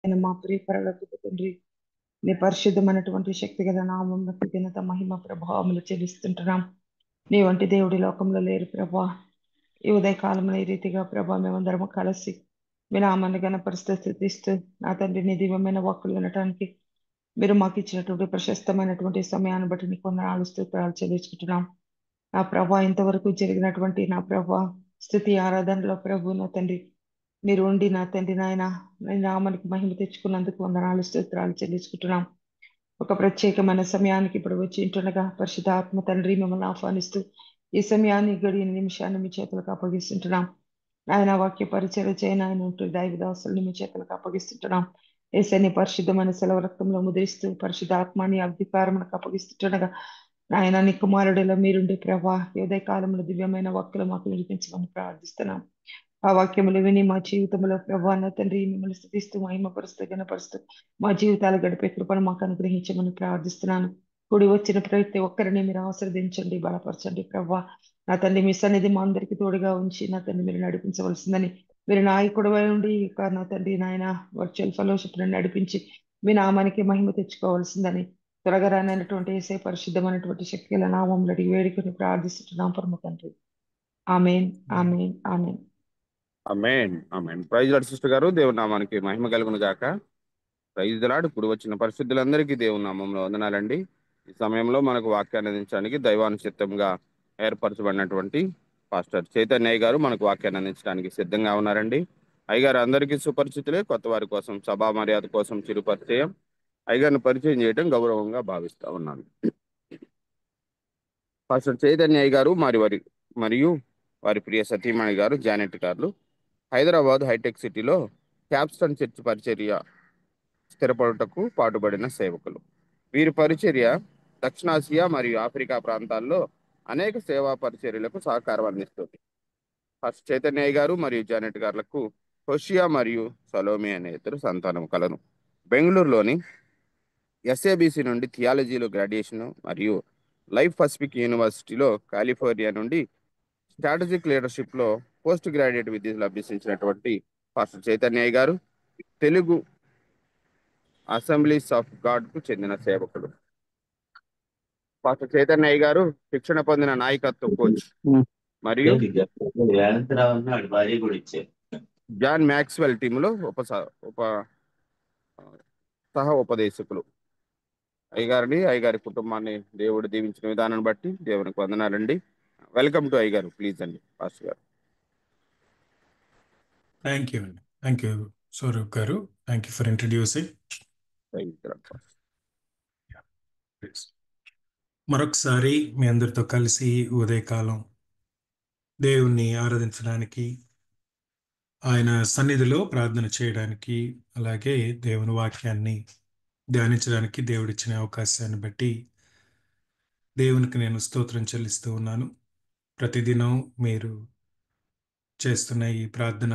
ఆయన మా ప్రియ పరలోకపు తండ్రి, నీ పరిశుద్ధమైనటువంటి శక్తి గల నామమునకు ఘనత మహిమ ప్రభావములు చెల్లిస్తుంటున్నాం. నీ వంటి దేవుడి లోకంలో లేరు ప్రభా. ఈ ఉదయకాలంలో ఈ రీతిగా ప్రభా మేమందరము కలిసి మీ నామాన్ని గణపరుస్తూ స్థుతిస్తూ నా తండ్రి నీ దివ్యమైన వాక్కులు వినటానికి మీరు మాకు ఇచ్చినటువంటి ప్రశస్తమైనటువంటి సమయాన్ని బట్టి నీకు వందనాలు స్తోత్రాలు చెల్లించుకుంటున్నాం. నా ప్రభా ఇంతవరకు జరిగినటువంటి నా ప్రభా స్థుతి ఆరాధనలో ప్రభు నా తండ్రి మీరు ఉండి నా తండ్రి నాయన నీ నామానికి మహిమ తెచ్చుకున్నందుకు వందనాలు స్తోత్రాలు చెల్లించుకుంటున్నాం. ఒక ప్రత్యేకమైన సమయానికి ఇప్పుడు వచ్చి ఉంటుండగా పరిశుద్ధ ఆత్మ తండ్రి మిమ్మల్ని ఆహ్వానిస్తూ ఈ సమయాన్ని గడియని నిమిషాన్ని మీ చేతులకు అప్పగిస్తుంటున్నాం. ఆయన వాక్య పరిచయం చేయని ఆయన ఉంటూ దైవదాసుల్ని మీ చేతులకు అప్పగిస్తుంటున్నాం. ఏసని పరిశుద్ధమైన సెలవు రక్తంలో ముద్రిస్తూ పరిశుద్ధ ఆత్మాని అధికారములకు అప్పగిస్తుండగా ఆయన నీ కుమారుడిలో మీరుండే ప్రభా ఉదయ కాలంలో దివ్యమైన వాక్కులు మాకు వినిపించమని ప్రార్థిస్తున్నాం. ఆ వాక్యములు విని మా జీవితంలో ప్రభా నా తండ్రి మిమ్మల్ని స్థుతిస్తూ మహిమపరుస్తూ గణపరుస్తూ మా జీవితాలు గడిపే కృపను మాకు అనుగ్రహించమని ప్రార్థిస్తున్నాను. కూడి వచ్చిన ప్రతి ఒక్కరిని మీరు ఆశీర్వదించండి, బలపరచండి ప్రభా. నా తండ్రి మీ సన్నిధి మా అందరికీ తోడుగా ఉంచి నా తండ్రి మీరు నడిపించవలసిందని మీరు నాయకుడు ఉండి నా తండ్రి నాయన వర్చువల్ ఫెలోషిప్ నడిపించి మీ నామానికి మహిమ తెచ్చుకోవాల్సిందని త్వరగా రానైనటువంటి ఏసే పరిశుద్ధమైనటువంటి శక్తుల నామంలో అడిగి వేడుకొని ప్రార్థిస్తున్నాం పరమ తండ్రి. Amen, amen, amen. Amen, amen. Praise Lord sister గారు, దేవుని నామానికి మహిమ కలుగును గాక. Praise Lord. ఇప్పుడు వచ్చిన పరిశుద్ధులందరికీ దేవుని నామంలో వందనాలండి. ఈ సమయంలో మనకు వాక్యాన్ని అందించడానికి దైవానుచిత్తంగా ఏర్పరచబడినటువంటి పాస్టర్ చైతన్య గారు మనకు వాక్యాన్ని అందించడానికి సిద్ధంగా ఉన్నారండి. అయ్యగారు అందరికీ సుపరిచితులే. కొత్త వారి కోసం సభా మర్యాద కోసం చిరు పరిచయం. అయ్యగారిని పరిచయం చేయడం గౌరవంగా భావిస్తా ఉన్నాను. పాస్టర్ చైతన్య గారు మరియు వారి ప్రియ సతీమణి గారు జానెట్ గారు హైదరాబాద్ హైటెక్ సిటీలో క్యాప్స్టన్ చర్చ్ పరిచర్య స్థిరపడుటకు పాటుపడిన సేవకులు. వీరి పరిచర్య దక్షిణాసియా మరియు ఆఫ్రికా ప్రాంతాల్లో అనేక సేవా పరిచర్యలకు సహకారం అందిస్తుంది. ఫస్ట్ చైతన్య గారు మరియు జానెట్ గారులకు హోషియా మరియు సలోమి అనే ఇద్దరు సంతానం కలను. బెంగళూరులోని ఎస్ఏబిసి నుండి థియాలజీలో గ్రాడ్యుయేషన్ మరియు లైఫ్ పసిఫిక్ యూనివర్సిటీలో కాలిఫోర్నియా నుండి స్ట్రాటజిక్ లీడర్షిప్లో పోస్ట్ గ్రాడ్యుయేట్ విద్యలు అభ్యసించినటువంటి పాస్టర్ చైతన్య గారు తెలుగు అసెంబ్లీస్ ఆఫ్ గాడ్కు చెందిన సేవకులు. పాస్టర్ చైతన్య గారు శిక్షణ పొందిన నాయకత్వ కోచ్ మరియు జాన్ మ్యాక్స్వెల్ టీంలో సహ ఉపదేశకులు. అయ్యగారి కుటుంబాన్ని దేవుడు దీవించిన విధానాన్ని బట్టి దేవునికి వందనాలండి. వెల్కమ్ టు అయ్యగారు. ప్లీజ్ అండి పాస్టర్ గారు. థ్యాంక్ యూ అండి. థ్యాంక్ యూ స్వరూప్ గారు. Thank you for introducing. మరొకసారి మీ అందరితో కలిసి ఉదయకాలం దేవుణ్ణి ఆరాధించడానికి, ఆయన సన్నిధిలో ప్రార్థన చేయడానికి, అలాగే దేవుని వాక్యాన్ని ధ్యానించడానికి దేవుడిచ్చిన అవకాశాన్ని బట్టి దేవునికి నేను స్తోత్రం చెల్లిస్తూ ఉన్నాను. ప్రతిదినం మీరు చేస్తున్న ఈ ప్రార్థన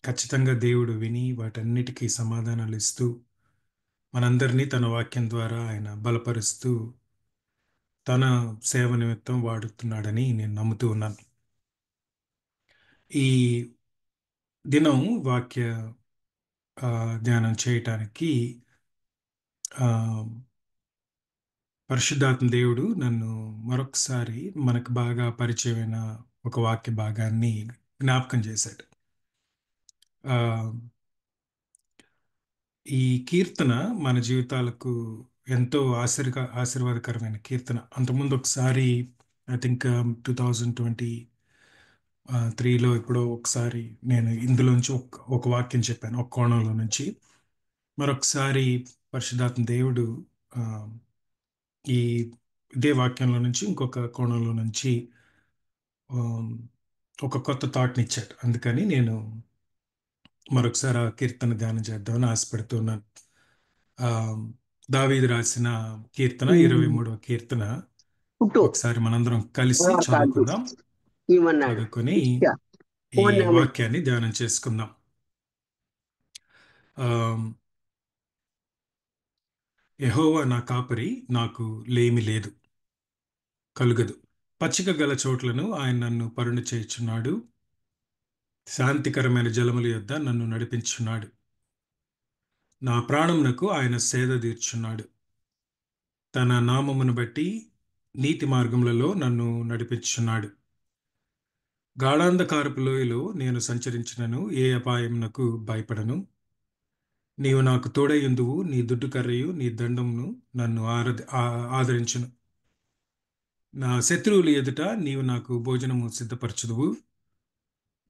ఖచ్చితంగా దేవుడు విని వాటన్నిటికీ సమాధానాలు ఇస్తూ మనందరినీ తన వాక్యం ద్వారా ఆయన బలపరుస్తూ తన సేవ నిమిత్తం వాడుతున్నాడని నేను నమ్ముతూ ఉన్నాను. ఈ దినం వాక్య ధ్యానం చేయటానికి పరిశుద్ధాత్మ దేవుడు నన్ను మరొకసారి మనకు బాగా పరిచయమైన ఒక వాక్య భాగాన్ని జ్ఞాపకం చేశాడు. ఈ కీర్తన మన జీవితాలకు ఎంతో ఆశీర్వాదకరమైన కీర్తన. అంతకుముందు ఒకసారి ఐ థింక్ 2023లో ఎప్పుడో ఒకసారి నేను ఇందులోంచి ఒక వాక్యం చెప్పాను, ఒక కోణంలో నుంచి. మరొకసారి పరిశుద్ధాత్మ దేవుడు ఇదే వాక్యంలో నుంచి ఇంకొక కోణంలో నుంచి ఒక కొత్త థాట్ని ఇచ్చాడు. అందుకని నేను మరొకసారి ఆ కీర్తన ధ్యానం చేద్దామని ఆశపడుతున్నాను. దావీదు రాసిన కీర్తన 23వ కీర్తన ఒకసారి మనందరం కలిసి చదువుకుందాం. చదువుకొని ఈ వాక్యాన్ని ధ్యానం చేసుకుందాం. యెహోవా నా కాపరి, నాకు లేమి లేదు, కలుగదు. పచ్చిక గల చోట్లను ఆయన నన్ను పరుండ చేయుచున్నాడు. శాంతికరమైన జలముల యొద్ద నన్ను నడిపించున్నాడు. నా ప్రాణమునకు ఆయన సేద తీర్చున్నాడు. తన నామమును బట్టి నీతి మార్గములలో నన్ను నడిపించున్నాడు. గాఢాంధకారపు లోయలో నేను సంచరించినను ఏ అపాయమునకు భయపడను. నీవు నాకు తోడయుందువు, నీ దుడ్డు కర్రయు నీ దండమును నన్ను ఆదరించును. నా శత్రువులు ఎదుట నీవు నాకు భోజనము సిద్ధపరచుదువు.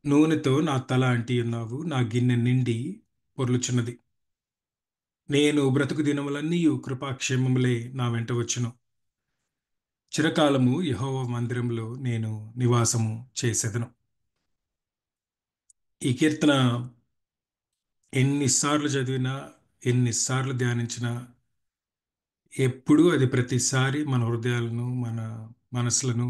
నూనెతో నా తల అంటి ఉన్నావు, నా గిన్నె నిండి పొర్లుచున్నది. నేను బ్రతుకు దినములన్నీయు కృపాక్షేమములే నా వెంట వచ్చును. చిరకాలము యెహోవా మందిరంలో నేను నివాసము చేసేదను. ఈ కీర్తన ఎన్నిసార్లు చదివినా, ఎన్నిసార్లు ధ్యానించినా, ఎప్పుడూ అది ప్రతిసారి మన హృదయాలను, మన మనసులను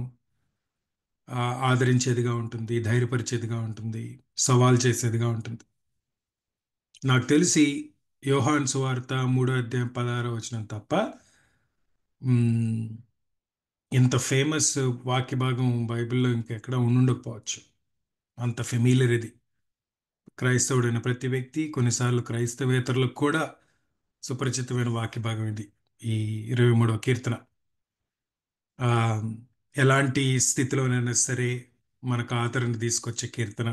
ఆదరించేదిగా ఉంటుంది, ధైర్యపరిచేదిగా ఉంటుంది, సవాల్ చేసేదిగా ఉంటుంది. నాకు తెలిసి యోహాను సువార్త 3:16 తప్ప ఇంత ఫేమస్ వాక్య భాగం బైబిల్లో ఇంకెక్కడ ఉండుండకపోవచ్చు. అంత ఫెమిలియర్ ఇది. క్రైస్తవుడైన ప్రతి వ్యక్తి, కొన్నిసార్లు క్రైస్తవేతరులకు కూడా సుపరిచితమైన వాక్య భాగం ఇది, ఈ 23వ కీర్తన. ఎలాంటి స్థితిలోనైనా సరే మనకు ఆదరణ తీసుకొచ్చే కీర్తన,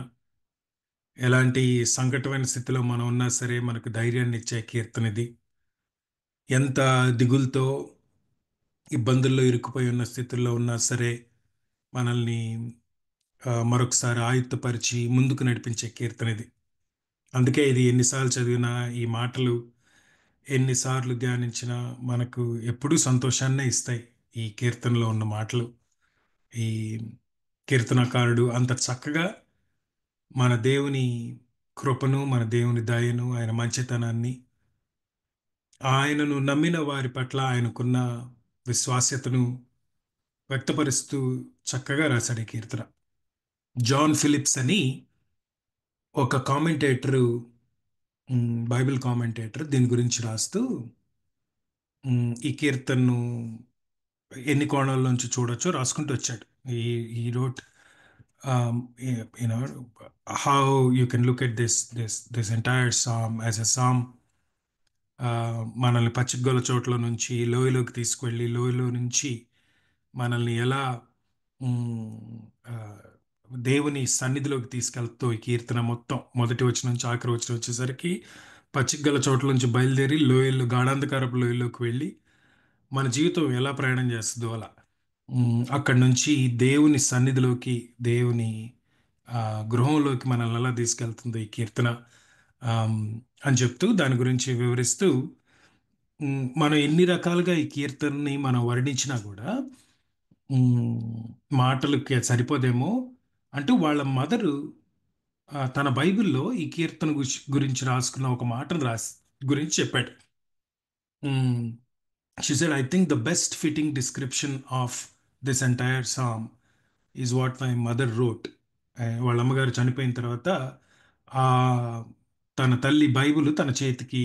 ఎలాంటి సంకటమైన స్థితిలో మనం ఉన్నా సరే మనకు ధైర్యాన్ని ఇచ్చే కీర్తన ఇది. ఎంత దిగులతో, ఇబ్బందుల్లో ఇరుక్కుపోయి ఉన్న స్థితుల్లో ఉన్నా సరే మనల్ని మరొకసారి ఆయుత్తపరిచి ముందుకు నడిపించే కీర్తన ఇది. అందుకే ఇది ఎన్నిసార్లు చదివినా, ఈ మాటలు ఎన్నిసార్లు ధ్యానించినా మనకు ఎప్పుడూ సంతోషాన్నే ఇస్తాయి. ఈ కీర్తనలో ఉన్న మాటలు, ఈ కీర్తనకారుడు అంత చక్కగా మన దేవుని కృపను, మన దేవుని దయను, ఆయన మంచితనాన్ని, ఆయనను నమ్మిన వారి పట్ల ఆయనకున్న విశ్వాస్యతను వ్యక్తపరుస్తూ చక్కగా రాశాడు ఈ కీర్తన. జాన్ ఫిలిప్స్ అని ఒక కామెంటేటరు, బైబిల్ కామెంటేటర్, దీని గురించి రాస్తూ ఈ కీర్తనను ఎన్ని కోణాల నుంచి చూడొచ్చో రాసుకుంటూ వచ్చాడు. ఈ wrote how you can look at this entire psalm as a psalm. మనల్ని పచ్చిగల చోట్ల నుంచి లోయలోకి తీసుకువెళ్ళి, లోయలో నుంచి మనల్ని ఎలా దేవుని సన్నిధిలోకి తీసుకెళ్తూ ఈ కీర్తన మొత్తం మొదటి వచనం నుంచి ఆఖరి వచనం వచ్చేసరికి పచ్చిగల చోట్ల నుంచి బయలుదేరి లోయల్లో, గాఢాంధకారపు లోయలోకి వెళ్ళి మన జీవితం ఎలా ప్రయాణం చేస్తుందో అలా అక్కడి నుంచి దేవుని సన్నిధిలోకి, దేవుని గృహంలోకి మనల్ని ఎలా తీసుకెళ్తుంది ఈ కీర్తన అని చెప్తూ, దాని గురించి వివరిస్తూ, మనం ఎన్ని రకాలుగా ఈ కీర్తనని మనం వర్ణించినా కూడా మాటలకి సరిపోదేమో అంటూ వాళ్ళ మదరు తన బైబిల్లో ఈ కీర్తన గురించి రాసుకున్న ఒక మాటను గురించి చెప్పాడు. She said, I think the best fitting description of this entire psalm is what my mother wrote. వాళ్ళ అమ్మగారు చనిపోయిన తర్వాత తన తల్లి బైబిల్ తన చేతికి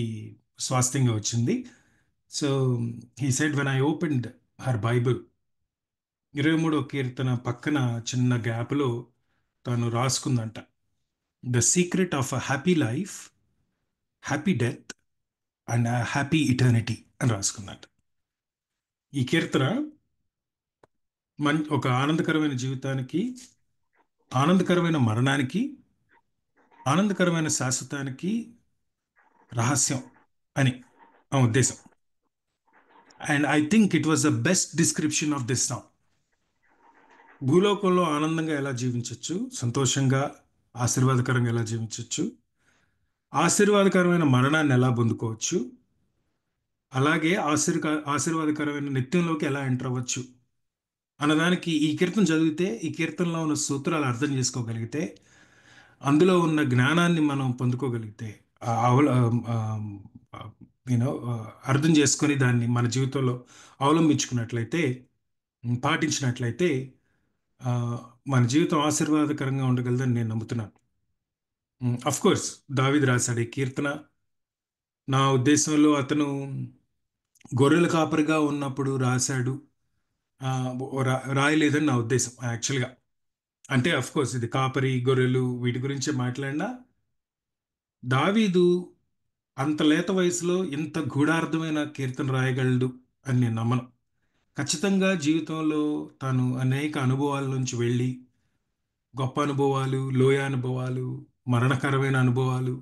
స్వాస్థ్యంగా వచ్చింది. So he said, when I opened her Bible, 23వ కీర్తన పక్కన చిన్న గ్యాప్లో తను రాసుకుందంట, the secret of a happy life, happy death and happy eternity అని రాసుకుందంట. ఈ కీర్తన ఒక ఆనందకరమైన జీవితానికి, ఆనందకరమైన మరణానికి, ఆనందకరమైన శాశ్వతానికి రహస్యం అని ఆ ఉద్దేశం. And I think it was the best description of this song. భూలోకంలో ఆనందంగా ఎలా జీవించవచ్చు, సంతోషంగా ఆశీర్వాదకరంగా ఎలా జీవించవచ్చు, ఆశీర్వాదకరమైన మరణాన్ని ఎలా పొందుకోవచ్చు, అలాగే ఆశీర్వాదకరమైన నిత్యంలోకి ఎలా ఎంటర్ అవ్వచ్చు అన్నదానికి ఈ కీర్తన చదివితే, ఈ కీర్తనలో ఉన్న సూత్రాలు అర్థం చేసుకోగలిగితే, అందులో ఉన్న జ్ఞానాన్ని మనం పొందుకోగలిగితే, అర్థం చేసుకొని దాన్ని మన జీవితంలో అవలంబించుకున్నట్లయితే, పాటించినట్లయితే మన జీవితం ఆశీర్వాదకరంగా ఉండగలదని నేను నమ్ముతున్నాను. అఫ్ కోర్స్ దావీదు రాశాడు ఈ కీర్తన. నా ఉద్దేశంలో అతను గొర్రెల కాపరిగా ఉన్నప్పుడు రాశాడు, రాయలేదని నా ఉద్దేశం. యాక్చువల్గా అంటే అఫ్ కోర్స్ ఇది కాపరి గొర్రెలు వీటి గురించే మాట్లాడినా, దావీదు అంత లేత వయసులో ఇంత గూఢార్థమైన కీర్తన రాయగలడు అని నేను నమ్మను. ఖచ్చితంగా జీవితంలో తాను అనేక అనుభవాల నుంచి వెళ్ళి, గొప్ప అనుభవాలు, లోయ అనుభవాలు, మరణకరమైన అనుభవాలు,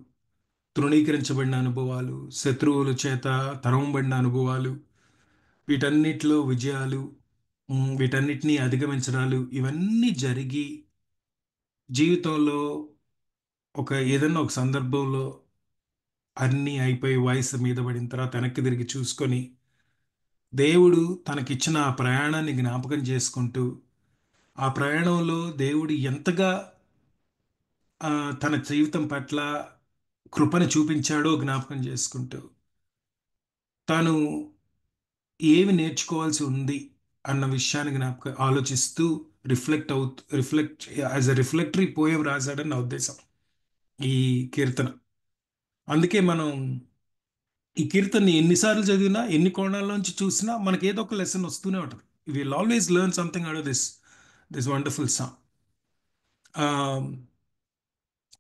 తృణీకరించబడిన అనుభవాలు, శత్రువుల చేత తరమబడిన అనుభవాలు, వీటన్నిటిలో విజయాలు, వీటన్నిటినీ అధిగమించడాలు, ఇవన్నీ జరిగి జీవితంలో ఏదన్నా ఒక సందర్భంలో అన్నీ అయిపోయి వయసు మీద పడిన తర్వాత వెనక్కి తిరిగి చూసుకొని దేవుడు తనకిచ్చిన ఆ ప్రయాణాన్ని జ్ఞాపకం చేసుకుంటూ, ఆ ప్రయాణంలో దేవుడు ఎంతగా ఆ, తన జీవితం పట్ల కృపను చూపించాడో జ్ఞాపకం చేసుకుంటూ, తాను ఏమి నేర్చుకోవాల్సి ఉంది అన్న విషయాన్ని ఆలోచిస్తూ రిఫ్లెక్ట్ యాజ్ అ రిఫ్లెక్టరీ పోయం రాశాడని నా ఉద్దేశం ఈ కీర్తన. అందుకే మనం ఈ కీర్తనని ఎన్నిసార్లు చదివినా, ఎన్ని కోణాల్లోంచి చూసినా మనకి ఏదో ఒక లెసన్ వస్తూనే ఉంటుంది. Will always learn something out of this wonderful song.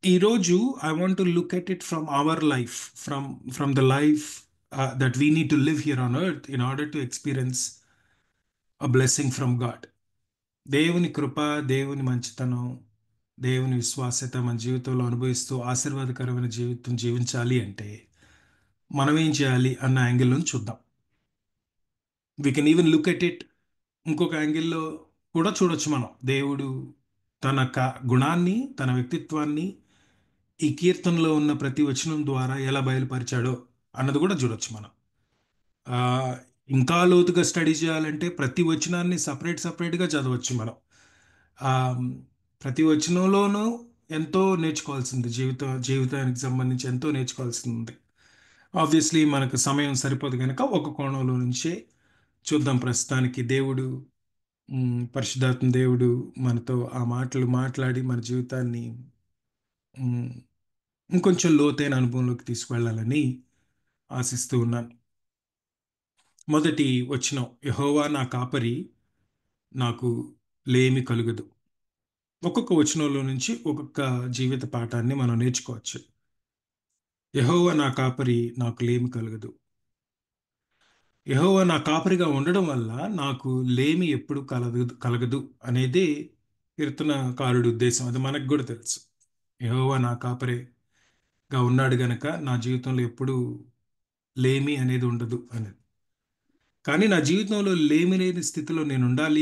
ఈరోజు I want to look at it from our life, from the life that we need to live here on earth in order to experience a blessing from God. దేవుని కృప, దేవుని మంచితనం, దేవుని విశ్వాస్యత మన జీవితంలో అనుభవిస్తూ ఆశీర్వాదకరమైన జీవితం జీవించాలి అంటే మనం ఏం చేయాలి అన్న యాంగిల్ నుంచి చూద్దాం. We can even look at it ఇంకొక యాంగిల్లో కూడా చూడొచ్చు మనం. దేవుడు తన గుణాన్ని, తన వ్యక్తిత్వాన్ని ఈ కీర్తనలో ఉన్న ప్రతి వచనం ద్వారా ఎలా బయలుపరిచాడో అన్నది కూడా చూడొచ్చు మనం. ఆ, ఇంకా లోతుగా స్టడీ చేయాలంటే ప్రతి వచనాన్ని సపరేట్గా చదవచ్చు మనం. ఆ, ప్రతి వచనంలోనూ ఎంతో నేర్చుకోవాల్సింది, జీవితానికి సంబంధించి ఎంతో నేర్చుకోవాల్సింది. ఆబ్వియస్లీ మనకు సమయం సరిపోదు కనుక ఒక కోణంలో నుంచే చూద్దాం. ప్రస్తుతానికి దేవుడు, పరిశుద్ధాత్మ దేవుడు మనతో ఆ మాటలు మాట్లాడి మన జీవితాన్ని మ్, ఇంకొంచెం లోతైన అనుభవంలోకి తీసుకువెళ్ళాలని ఆశిస్తూ ఉన్నాను. మొదటి వచనం, యెహోవా నా కాపరి, నాకు లేమి కలుగదు. ఒక్కొక్క వచనంలో నుంచి ఒక్కొక్క జీవిత పాఠాన్ని మనం నేర్చుకోవచ్చు. యెహోవా నా కాపరి, నాకు లేమి కలగదు. యెహోవా నా కాపరిగా ఉండడం వల్ల నాకు లేమి ఎప్పుడు కలగదు అనేది కీర్తనకారుడి ఉద్దేశం. అది మనకు కూడా తెలుసు. యెహోవా నా కాపరిగా ఉన్నాడు గనక నా జీవితంలో ఎప్పుడు లేమి అనేది ఉండదు అనేది. కానీ నా జీవితంలో లేమి లేని స్థితిలో నేను ఉండాలి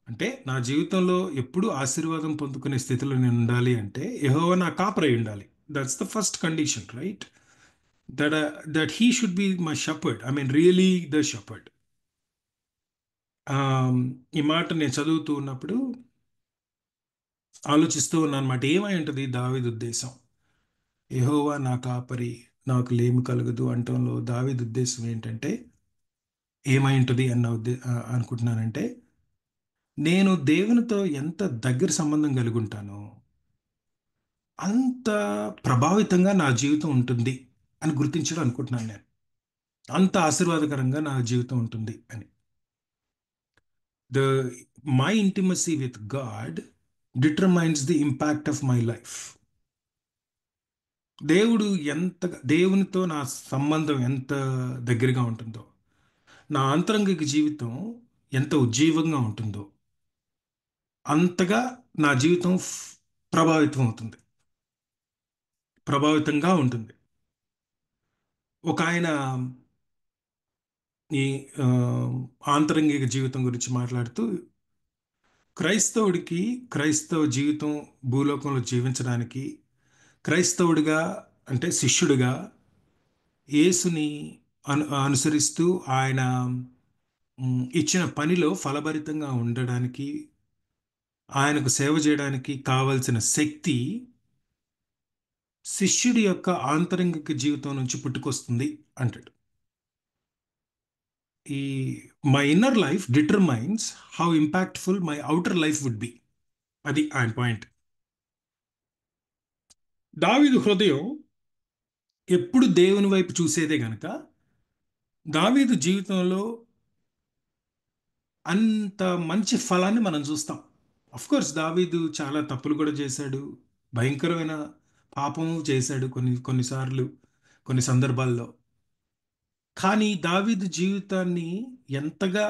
అంటే నా జీవితంలో ఎప్పుడు ఆశీర్వాదం పొందుకునే స్థితిలో నేను ఉండాలి అంటే యెహోవా నా కాపరి ఉండాలి. That's the first condition, right? That he should be my shepherd. I mean, really the shepherd. ఈ మాట నేను చదువుతూ ఉన్నప్పుడు ఆలోచిస్తూ ఉన్నాను అనమాట. ఏమై ఉంటుంది దావీదు ఉద్దేశం? యెహోవా నా కాపరి, నాకు లేమి కలగదు అంటంలో దావీదు ఉద్దేశం ఏంటంటే ఏమై ఉంటుంది అనుకుంటున్నానంటే, నేను దేవునితో ఎంత దగ్గర సంబంధం కలిగి ఉంటానో అంత ప్రభావితంగా నా జీవితం ఉంటుంది అని గుర్తించడం అనుకుంటున్నాను నేను. అంత ఆశీర్వాదకరంగా నా జీవితం ఉంటుంది అని. My intimacy with God determines the impact of my life. దేవునితో నా సంబంధం ఎంత దగ్గరగా ఉంటుందో, నా ఆంతరంగిక జీవితం ఎంత ఉజ్జీవంగా ఉంటుందో అంతగా నా జీవితం ప్రభావితంగా ఉంటుంది. ఒక ఆయన ఈ ఆ, ఆంతరంగిక జీవితం గురించి మాట్లాడుతూ, క్రైస్తవ జీవితం భూలోకంలో జీవించడానికి, క్రైస్తవుడిగా అంటే శిష్యుడిగా యేసుని అనుసరిస్తూ ఆయన ఇచ్చిన పనిలో ఫలభరితంగా ఉండడానికి, ఆయనకు సేవ చేయడానికి కావలసిన శక్తి శిష్యుడి యొక్క ఆంతరంగిక జీవితం నుంచి పుట్టుకొస్తుంది అంటాడు. ఈ my inner life determines how impactful my outer life would be. అది ఆయన పాయింట్. దావీదు హృదయం ఎప్పుడు దేవుని వైపు చూసేదే గనక దావీదు జీవితంలో అంత మంచి ఫలాన్ని మనం చూస్తాం. అఫ్ కోర్స్ దావీదు చాలా తప్పులు కూడా చేశాడు, భయంకరమైన పాపము చేశాడు కొన్నిసార్లు, కొన్ని సందర్భాల్లో. కానీ దావీదు జీవితాన్ని ఎంతగా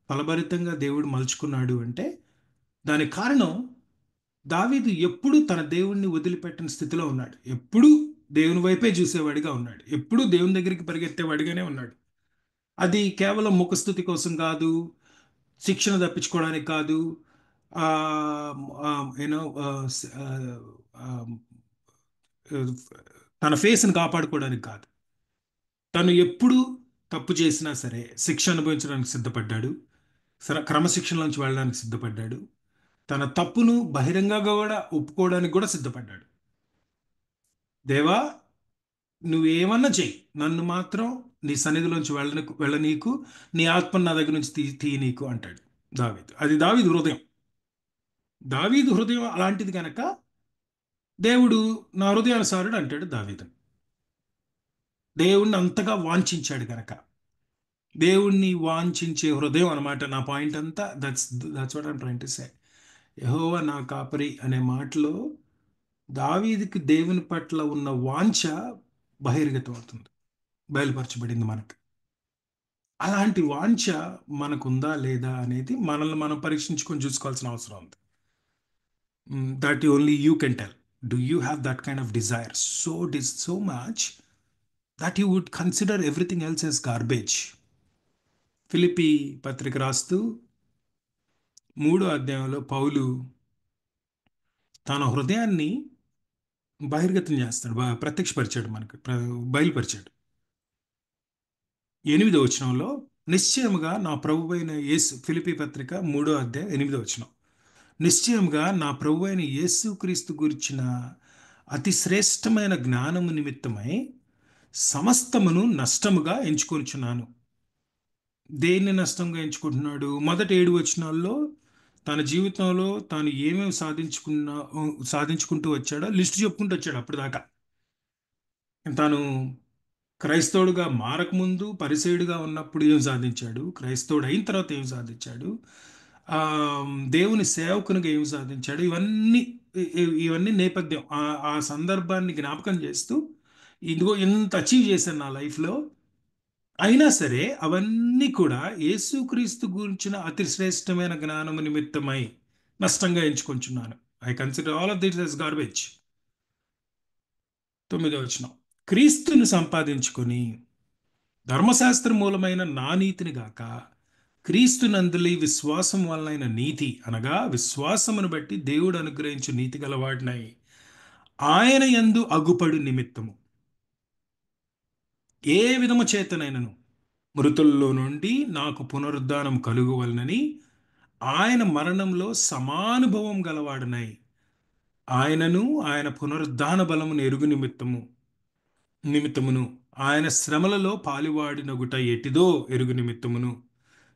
ఫలభరితంగా దేవుడు మలుచుకున్నాడు అంటే దానికి కారణం, దావీదు ఎప్పుడూ తన దేవుణ్ణి వదిలిపెట్టని స్థితిలో ఉన్నాడు. ఎప్పుడూ దేవుని వైపే చూసేవాడిగా ఉన్నాడు, ఎప్పుడూ దేవుని దగ్గరికి పరిగెత్తేవాడిగానే ఉన్నాడు. అది కేవలం ముఖస్థుతి కోసం కాదు, శిక్షణ తప్పించుకోవడానికి కాదు, యూనో తన ఫేస్ని కాపాడుకోవడానికి కాదు. తను ఎప్పుడు తప్పు చేసినా సరే శిక్ష అనుభవించడానికి సిద్ధపడ్డాడు, క్రమశిక్షణలోంచి వెళ్ళడానికి సిద్ధపడ్డాడు, తన తప్పును బహిరంగంగా కూడా ఒప్పుకోవడానికి కూడా సిద్ధపడ్డాడు. దేవా, నువ్వేమన్నా చెయ్యి, నన్ను మాత్రం నీ సన్నిధిలోంచి వెళ్ళనీకు, నీ ఆత్మ నా దగ్గర నుంచి తీయనీకు అంటాడు దావీదు. అది దావీదు హృదయం. దావీదు హృదయం అలాంటిది కనుక దేవుడు నా హృదయానుసారుడు అంటాడు దావీదు. దేవుణ్ణి అంతగా వాంఛించాడు గనక, దేవుణ్ణి వాంఛించే హృదయం అనమాట నా పాయింట్ అంతా. That's what I'm trying to say. యెహోవా నా కాపరి అనే మాటలో దావీదుకి దేవుని పట్ల ఉన్న వాంఛ బహిర్గతం అవుతుంది, బయలుపరచబడింది మనకు. అలాంటి వాంఛ మనకుందా లేదా అనేది మనల్ని మనం పరీక్షించుకొని చూసుకోవాల్సిన అవసరం ఉంది. That only you can tell. Do you have that kind of desire so much that you would consider everything else as garbage? Philippi పత్రిక రాస్తూ 3వ అధ్యాయంలో పౌలు తన హృదయాన్ని బహిర్గతం చేస్తాడు, ప్రత్యక్షపరిచాడు, మనకు బయలుపరిచాడు. 8వ వచనంలో నిశ్చయముగా నా ప్రభువైన యేసు, ఫిలిప్పీ పత్రిక 3వ అధ్యాయం 8వ వచనం, నిశ్చయముగా నా ప్రభువైన యేసుక్రీస్తు గురించిన అతి శ్రేష్టమైన జ్ఞానము నిమిత్తమై సమస్తమును నష్టముగా ఎంచుకొనుచున్నాను. దేన్ని నష్టంగా ఎంచుకుంటున్నాడు? మొదటి 7 వచనాల్లో తన జీవితంలో తాను ఏమేమి సాధించుకుంటూ వచ్చాడో లిస్ట్ చెప్పుకుంటూ వచ్చాడు. అప్పుడు దాకా తాను క్రైస్తవుడుగా మారకముందు పరిసయుడుగా ఉన్నప్పుడు ఏం సాధించాడు, క్రైస్తవుడు అయిన తర్వాత ఏం సాధించాడు, దేవుని సేవకునిగా ఏం సాధించాడు, ఇవన్నీ నేపథ్యం, ఆ సందర్భాన్ని జ్ఞాపకం చేస్తూ ఇదిగో ఇంత అచీవ్ చేశాను నా లైఫ్లో, అయినా సరే అవన్నీ కూడా యేసుక్రీస్తు గురించిన అతి శ్రేష్టమైన జ్ఞానము నిమిత్తమై నష్టంగా ఎంచుకొంచున్నాను. I consider all of this as garbage. 9వ వచనం, క్రీస్తుని సంపాదించుకొని ధర్మశాస్త్ర మూలమైన నా నీతిని గాక క్రీస్తునందులి విశ్వాసం వలనైన నీతి, అనగా విశ్వాసమును బట్టి దేవుడు అనుగ్రహించు నీతి గలవాడినై ఆయన యందు అగుపడు నిమిత్తము ఏ విధము చేతనైనను మృతుల్లో నుండి నాకు పునరుద్ధానం కలుగువలనని ఆయన మరణంలో సమానుభవం గలవాడనై ఆయనను ఆయన పునరుద్ధాన బలమును ఎరుగు నిమిత్తమును ఆయన శ్రమలలో పాలివాడినగుట ఎటిదో ఎరుగు నిమిత్తమును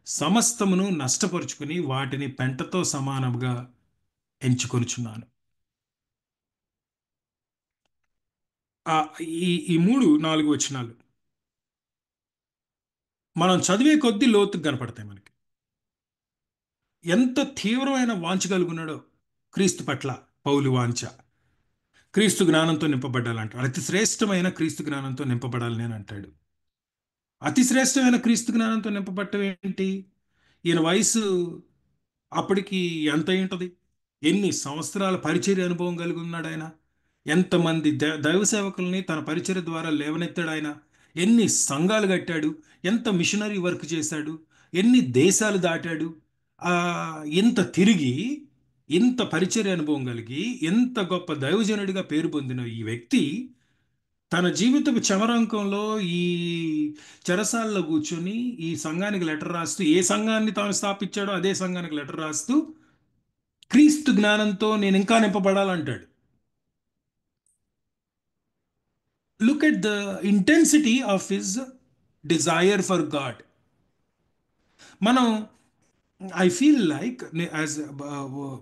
సమస్తమును నష్టపరుచుకుని వాటిని పెంటతో సమానంగా ఎంచుకొనుచున్నాను. ఈ 3-4 వచనాలు మనం చదివే కొద్దీ లోతుకు కనపడతాయి మనకి. ఎంత తీవ్రమైన వాంఛ కలుగున్నాడో క్రీస్తు పట్ల పౌలు వాంఛ. క్రీస్తు జ్ఞానంతో నింపబడాలంటాడు, అతి శ్రేష్టమైన క్రీస్తు జ్ఞానంతో నింపబడాలి నేను అంటాడు. అతి శ్రేష్టమైన క్రీస్తు జ్ఞానంతో నింపబడటం ఏంటి? ఈయన వయసు అప్పటికి ఎంత ఉంటుంది? ఎన్ని సంవత్సరాల పరిచర్య అనుభవం కలిగి ఉన్నాడు ఆయన? ఎంతమంది దైవ సేవకుల్ని తన పరిచర్య ద్వారా లేవనెత్తాడు ఆయన? ఎన్ని సంఘాలు కట్టాడు? ఎంత మిషనరీ వర్క్ చేశాడు? ఎన్ని దేశాలు దాటాడు? ఇంత తిరిగి ఇంత పరిచర్య అనుభవం కలిగి ఎంత గొప్ప దైవజనుడిగా పేరు పొందిన ఈ వ్యక్తి తన జీవితపు చమరంకంలో ఈ చెరసాల్లో కూర్చొని ఈ సంఘానికి లెటర్ రాస్తూ, ఏ సంఘాన్ని తాను స్థాపించాడో అదే సంఘానికి లెటర్ రాస్తూ క్రీస్తు జ్ఞానంతో నేను ఇంకా నింపబడాలంటాడు. Look at the intensity of his desire for God. మనం ఐ ఫీల్ లైక్ యాజ్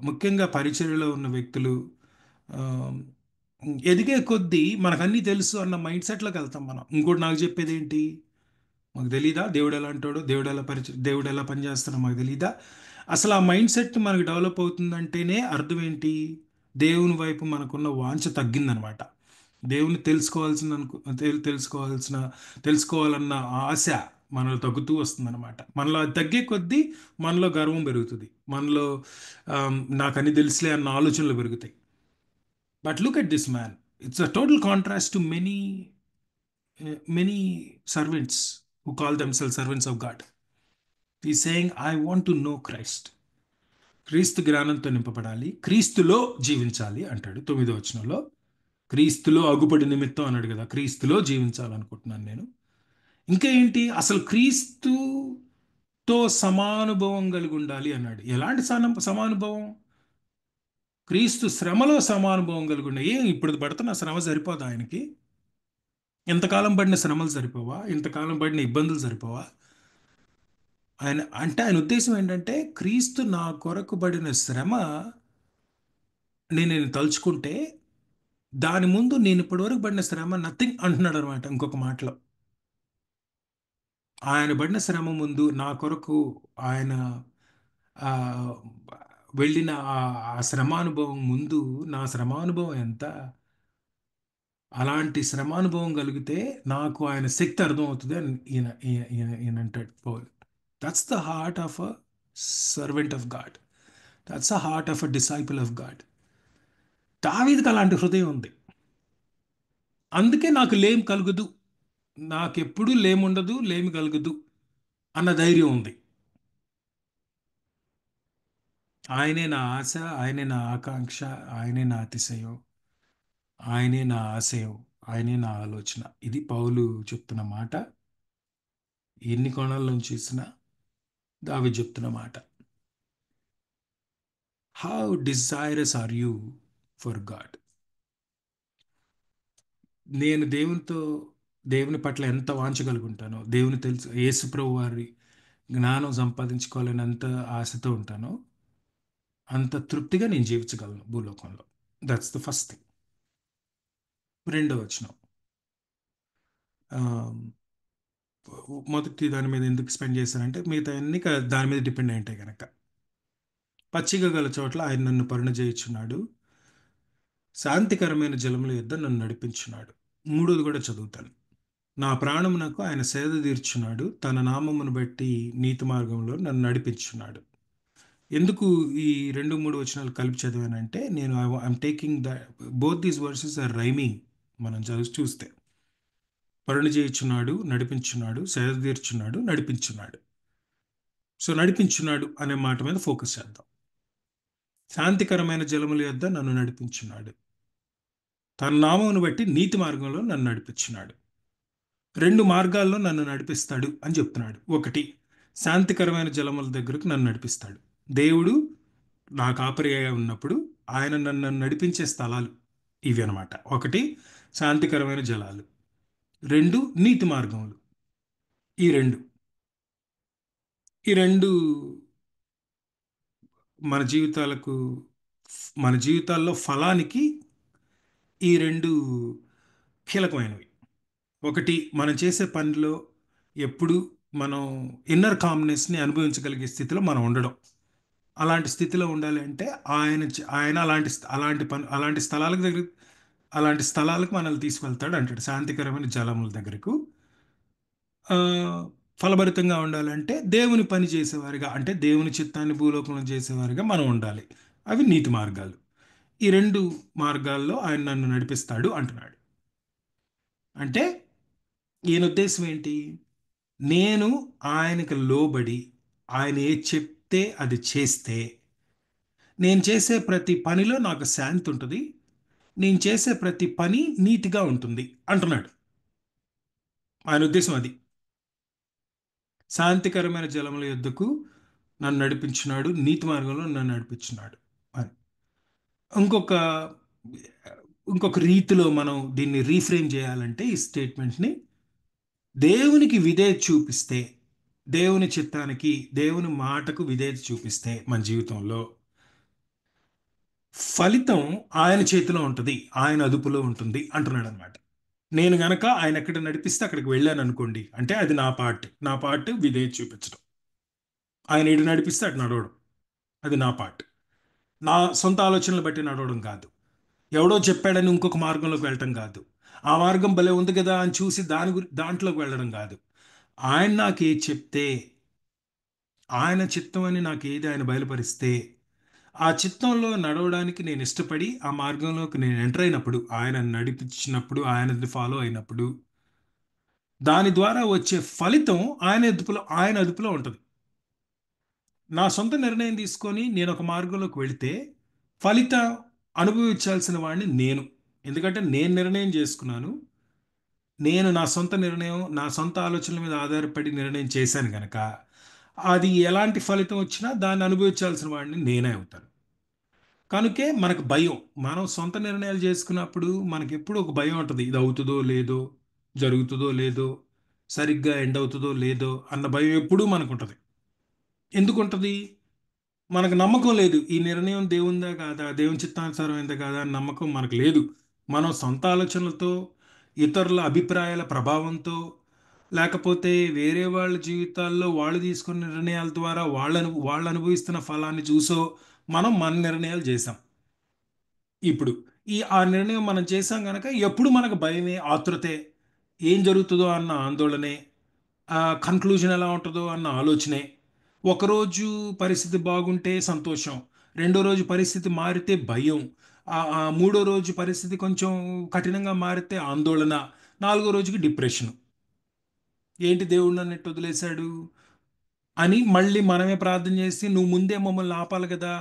ముఖ్యంగా పరిచర్యలో ఉన్న వ్యక్తులు ఎదిగే కొద్దీ మనకన్నీ తెలుసు అన్న మైండ్ సెట్లోకి వెళ్తాం మనం. ఇంకోటి నాకు చెప్పేది ఏంటి, మాకు తెలీదా దేవుడు ఎలా అంటాడు, దేవుడు ఎలా పనిచేస్తాడో మాకు తెలీదా అసలు ఆ మైండ్ సెట్ మనకు డెవలప్ అవుతుందంటేనే అర్థం ఏంటి? దేవుని వైపు మనకున్న వాంఛ తగ్గిందనమాట. దేవుని తెలుసుకోవాలన్న ఆశ మనలో తగ్గుతూ వస్తుందన్నమాట. మనలో అది తగ్గే కొద్దీ మనలో గర్వం పెరుగుతుంది. మనలో నాకు అన్ని తెలుసులే అన్న ఆలోచనలు పెరుగుతాయి. But look at this man. It's a total contrast to many servants who call themselves servants of God. He's saying, I want to know Christ. క్రీస్తు జ్ఞానంతో నింపబడాలి, క్రీస్తులో జీవించాలి అంటాడు 9వ వచనంలో. క్రీస్తులో అగుపడి నిమిత్తం అన్నాడు కదా, క్రీస్తులో జీవించాలనుకుంటున్నాను నేను. ఇంకా ఏంటి, అసలు క్రీస్తుతో సమానుభవం కలిగి ఉండాలి అన్నాడు. ఎలాంటి సమానుభవం? క్రీస్తు శ్రమలో సమానుభవం కలిగి ఉండాలి. ఇప్పుడు పడుతున్న శ్రమ సరిపోదా ఆయనకి? ఇంతకాలం పడిన శ్రమలు సరిపోవా? ఇంతకాలం పడిన ఇబ్బందులు సరిపోవా? ఆయన ఉద్దేశం ఏంటంటే, క్రీస్తు నా కొరకు పడిన శ్రమ నేను తలుచుకుంటే దాని ముందు నేను ఇప్పటివరకు పడిన శ్రమ నథింగ్ అంటున్నాడు అనమాట. ఇంకొక మాటలో, ఆయన పడిన శ్రమ ముందు నా కొరకు ఆయన ఆ, వెళ్ళిన ఆ శ్రమానుభవం ముందు నా శ్రమానుభవం ఎంత, అలాంటి శ్రమానుభవం కలిగితే నాకు ఆయన శక్తి అర్థమవుతుంది అని ఈయన అంటాడు Paul. That's the heart of a servant of God. That's the heart of a disciple of God. దావీదుకి అలాంటి హృదయం ఉంది. అందుకే నాకు లేమి కలుగుదు, నాకెప్పుడు లేముండదు, లేమి కలుగుదు అన్న ధైర్యం ఉంది. ఆయనే నా ఆశ, ఆయనే నా ఆకాంక్ష, ఆయనే నా అతిశయం, ఆయనే నా ఆశయం, ఆయనే నా ఆలోచన. ఇది పౌలు చెప్తున్న మాట. ఎన్ని కోణాల నుంచి చూసినా దావీదు చెప్తున్న మాట. How desirous are you for God? నేను దేవుని పట్ల ఎంత వాంచగలుగుంటానో, దేవుని తెలుసు, యేసు ప్రభు వారి జ్ఞానం సంపాదించుకోవాలని ఎంత ఆశతో ఉంటానో అంత తృప్తిగా నేను జీవించగలను భూలోకంలో. That's the first thing. రెండో వచనం, ఆ, మొదటి దాని మీద ఎందుకు స్పెండ్ చేశానంటే, మిగతా అన్ని దాని మీద డిపెండ్ అయి ఉంటాయి కనుక. పచ్చిక గల చోట్ల ఆయన నన్ను పరుణ చేయుచున్నాడు, శాంతికరమైన జలముల యొద్ద నన్ను నడిపించున్నాడు. మూడోది కూడా చదువుతాను. నా ప్రాణమునకు ఆయన సేద తీర్చున్నాడు, తన నామమును బట్టి నీతి మార్గంలో నన్ను నడిపించున్నాడు. ఎందుకు ఈ 2, 3 వచనాలు కలిపి చదివానంటే, నేను I'm taking both these verses are rhyming. మనం చూస్తే పరుణ చేయుచున్నాడు, నడిపించున్నాడు, సేద తీర్చున్నాడు, నడిపించున్నాడు. సో నడిపించున్నాడు అనే మాట మీద ఫోకస్ చేద్దాం. శాంతికరమైన జలముల యొద్ద నన్ను నడిపించున్నాడు, తన నామమును బట్టి నీతి మార్గంలో నన్ను నడిపించున్నాడు. 2 మార్గాల్లో నన్ను నడిపిస్తాడు అని చెప్తున్నాడు. ఒకటి, శాంతికరమైన జలముల దగ్గరకు నన్ను నడిపిస్తాడు. దేవుడు నా కాపరిగా ఉన్నప్పుడు ఆయన నన్ను నడిపించే స్థలాలు ఇవి అనమాట. ఒకటి, శాంతికరమైన జలాలు. 2, నీతి మార్గములు. ఈ రెండు ఈ రెండు మన జీవితాలకు, మన జీవితాల్లో ఫలానికి ఈ రెండు కీలకమైనవి. ఒకటి, మనం చేసే పనిలో ఎప్పుడు మనం ఇన్నర్ కామ్నెస్ని అనుభవించగలిగే స్థితిలో మనం ఉండడం. అలాంటి స్థితిలో ఉండాలి అంటే ఆయన అలాంటి అలాంటి స్థలాలకు మనల్ని తీసుకెళ్తాడు అంటాడు. శాంతికరమైన జలముల దగ్గరకు. ఆ, ఫలభరితంగా ఉండాలంటే దేవుని పని చేసేవారిగా, అంటే దేవుని చిత్తాన్ని భూలోకంలో చేసేవారిగా మనం ఉండాలి. అవి నీతి మార్గాలు. ఈ 2 మార్గాల్లో ఆయన నన్ను నడిపిస్తాడు అంటున్నాడు. అంటే ఈయన ఉద్దేశం ఏంటి? నేను ఆయనకు లోబడి ఆయన ఏది చెప్తే అది చేస్తే నేను చేసే ప్రతి పనిలో నాకు శాంతి ఉంటుంది, నేను చేసే ప్రతి పని నీతిగా ఉంటుంది అంటున్నాడు. ఆయన ఉద్దేశం అది. శాంతికరమైన జలముల యొద్దకు నన్ను నడిపించున్నాడు, నీతి మార్గంలో నన్ను నడిపించున్నాడు అని. ఇంకొక ఇంకొక రీతిలో మనం దీన్ని రీఫ్రేమ్ చేయాలంటే ఈ స్టేట్మెంట్ని, దేవునికి విధేయత చూపిస్తే, దేవుని చిత్తానికి, దేవుని మాటకు విధేయత చూపిస్తే మన జీవితంలో ఫలితం ఆయన చేతిలో ఉంటుంది, ఆయన అదుపులో ఉంటుంది అంటున్నాడు అనమాట. నేను గనక ఆయన ఎక్కడ నడిపిస్తే అక్కడికి వెళ్ళాను అనుకోండి, అంటే అది నా పార్ట్ విధేయత చూపించడం. ఆయన ఇటు నడిపిస్తే అటు నడవడం. అది నా పార్ట్. నా సొంత ఆలోచనలు బట్టి నడవడం కాదు. ఎవడో చెప్పాడని ఇంకొక మార్గంలోకి వెళ్ళటం కాదు. ఆ మార్గం భలే ఉంది కదా అని చూసి దాంట్లోకి వెళ్ళడం కాదు. ఆయన నాకు ఏది చెప్తే, ఆయన చిత్తం అని నాకు ఏది ఆయన బయలుపరిస్తే, ఆ చిత్తంలో నడవడానికి నేను ఇష్టపడి ఆ మార్గంలోకి నేను ఎంటర్ అయినప్పుడు, ఆయన నడిపించినప్పుడు, ఆయనది ఫాలో అయినప్పుడు, దాని ద్వారా వచ్చే ఫలితం ఆయన అదుపులో ఉంటుంది. నా సొంత నిర్ణయం తీసుకొని నేను ఒక మార్గంలోకి వెళితే ఫలితం అనుభవించాల్సిన వాడిని నేను. ఎందుకంటే నేను నిర్ణయం చేసుకున్నాను. నేను నా సొంత నిర్ణయం, నా సొంత ఆలోచనల మీద ఆధారపడి నిర్ణయం చేశాను గనక అది ఎలాంటి ఫలితం వచ్చినా దాన్ని అనుభవించాల్సిన వాడిని నేనే అవుతాను. కనుకే మనకు భయం. మనం సొంత నిర్ణయాలు చేసుకున్నప్పుడు మనకి ఎప్పుడు ఒక భయం ఉంటుంది. ఇది అవుతుందో లేదో, జరుగుతుందో లేదో, సరిగ్గా ఎండ్ అవుతుందో లేదో అన్న భయం ఎప్పుడూ మనకు ఉంటుంది. ఎందుకుంటుంది? మనకు నమ్మకం లేదు. ఈ నిర్ణయం దేవుందా కాదా, దేవుని చిత్తానుసారమైందా కాదా అని నమ్మకం మనకు లేదు. మనం సొంత ఆలోచనలతో, ఇతరుల అభిప్రాయాల ప్రభావంతో, లేకపోతే వేరే వాళ్ళ జీవితాల్లో వాళ్ళు తీసుకున్న నిర్ణయాల ద్వారా వాళ్ళు అనుభవిస్తున్న ఫలాన్ని చూసో మనం మన నిర్ణయాలు చేసాం. ఇప్పుడు ఆ నిర్ణయం మనం చేసాం గనక ఎప్పుడు మనకు భయమే, ఆతృతే, ఏం జరుగుతుందో అన్న ఆందోళనే, ఆ కన్క్లూజన్ ఎలా ఉంటుందో అన్న ఆలోచనే. ఒకరోజు పరిస్థితి బాగుంటే సంతోషం, రెండో రోజు పరిస్థితి మారితే భయం, మూడో రోజు పరిస్థితి కొంచెం కఠినంగా మారితే ఆందోళన, నాలుగో రోజుకి డిప్రెషన్. ఏంటి దేవుడు నన్ను ఎట్టు వదిలేశాడు అని మళ్ళీ మనమే ప్రార్థన చేసి నువ్వు ముందే మమ్మల్ని ఆపాలి కదా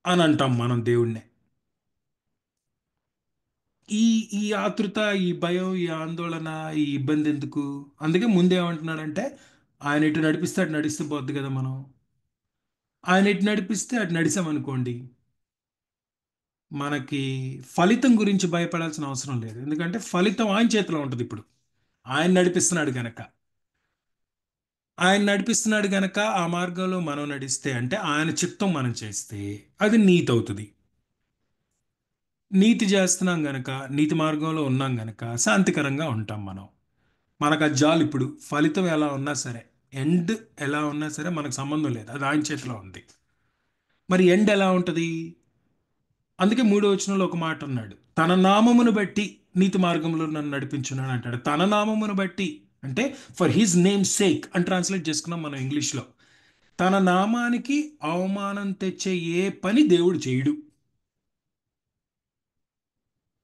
అని అంటాం మనం దేవుణ్ణి. ఈ ఈ ఆతృత, ఈ భయం, ఈ ఆందోళన, ఈ ఇబ్బంది ఎందుకు? అందుకే ముందేమంటున్నాడంటే ఆయన ఇటు నడిపిస్తే అటు నడిస్తే పోద్ది కదా మనం. ఆయన ఇటు నడిపిస్తే అటు నడిచామనుకోండి, మనకి ఫలితం గురించి భయపడాల్సిన అవసరం లేదు. ఎందుకంటే ఫలితం ఆయన చేతిలో ఉంటుంది. ఇప్పుడు ఆయన నడిపిస్తున్నాడు గనక, ఆ మార్గంలో మనం నడిస్తే, అంటే ఆయన చిత్తం మనం చేస్తే అది నీతి అవుతుంది. నీతి చేస్తున్నాం గనక, నీతి మార్గంలో ఉన్నాం గనక శాంతికరంగా ఉంటాం మనం. మనకు అది చాలు. ఇప్పుడు ఫలితం ఎలా ఉన్నా సరే, ఎండ్ ఎలా ఉన్నా సరే మనకు సంబంధం లేదు, అది ఆయన చేతిలో ఉంది. మరి ఎండ్ ఎలా ఉంటుంది? అందుకే 3వ వచనంలో ఒక మాట అన్నాడు, తన నామమును బట్టి నీతి మార్గంలో నన్ను నడిపించున్నాడు అంటాడు. తన నామమును బట్టి అంటే ఫర్ హిజ్ నేమ్ సేక్ అని ట్రాన్స్లేట్ చేసుకున్నాం మనం ఇంగ్లీష్లో. తన నామానికి అవమానం తెచ్చే ఏ పని దేవుడు చేయడు.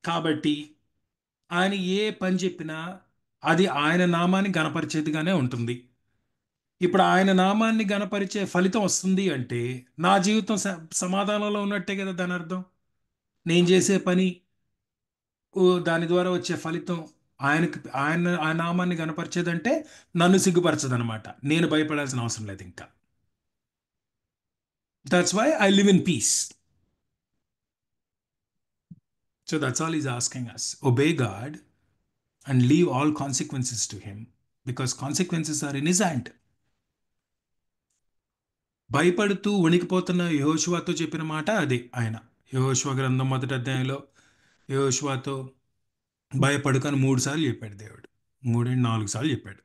కాబట్టి ఆయన ఏ పని చెప్పినా అది ఆయన నామాన్ని గణపరిచేదిగానే ఉంటుంది. ఇప్పుడు ఆయన నామాన్ని గణపరిచే ఫలితం వస్తుంది అంటే నా జీవితం సమాధానంలో ఉన్నట్టే కదా దాని అర్థం. నేను చేసే పని, దాని ద్వారా వచ్చే ఫలితం ఆ నామాన్ని గణపరిచేదంటే నన్ను సిగ్గుపరచదనమాట. నేను భయపడాల్సిన అవసరం లేదు ఇంకా. That's why I live in peace. So that's all is asking us. Obey God and leave all consequences to him, because consequences are in his hand. భయపడుతూ వణికిపోతున్న యెహోషువతో చెప్పిన మాట అదే. ఆయన యెహోషువ గ్రంథం 1వ అధ్యాయంలో యెహోషువతో భయపడుకని 3 సార్లు చెప్పాడు దేవుడు. 3 4 సార్లు చెప్పాడు.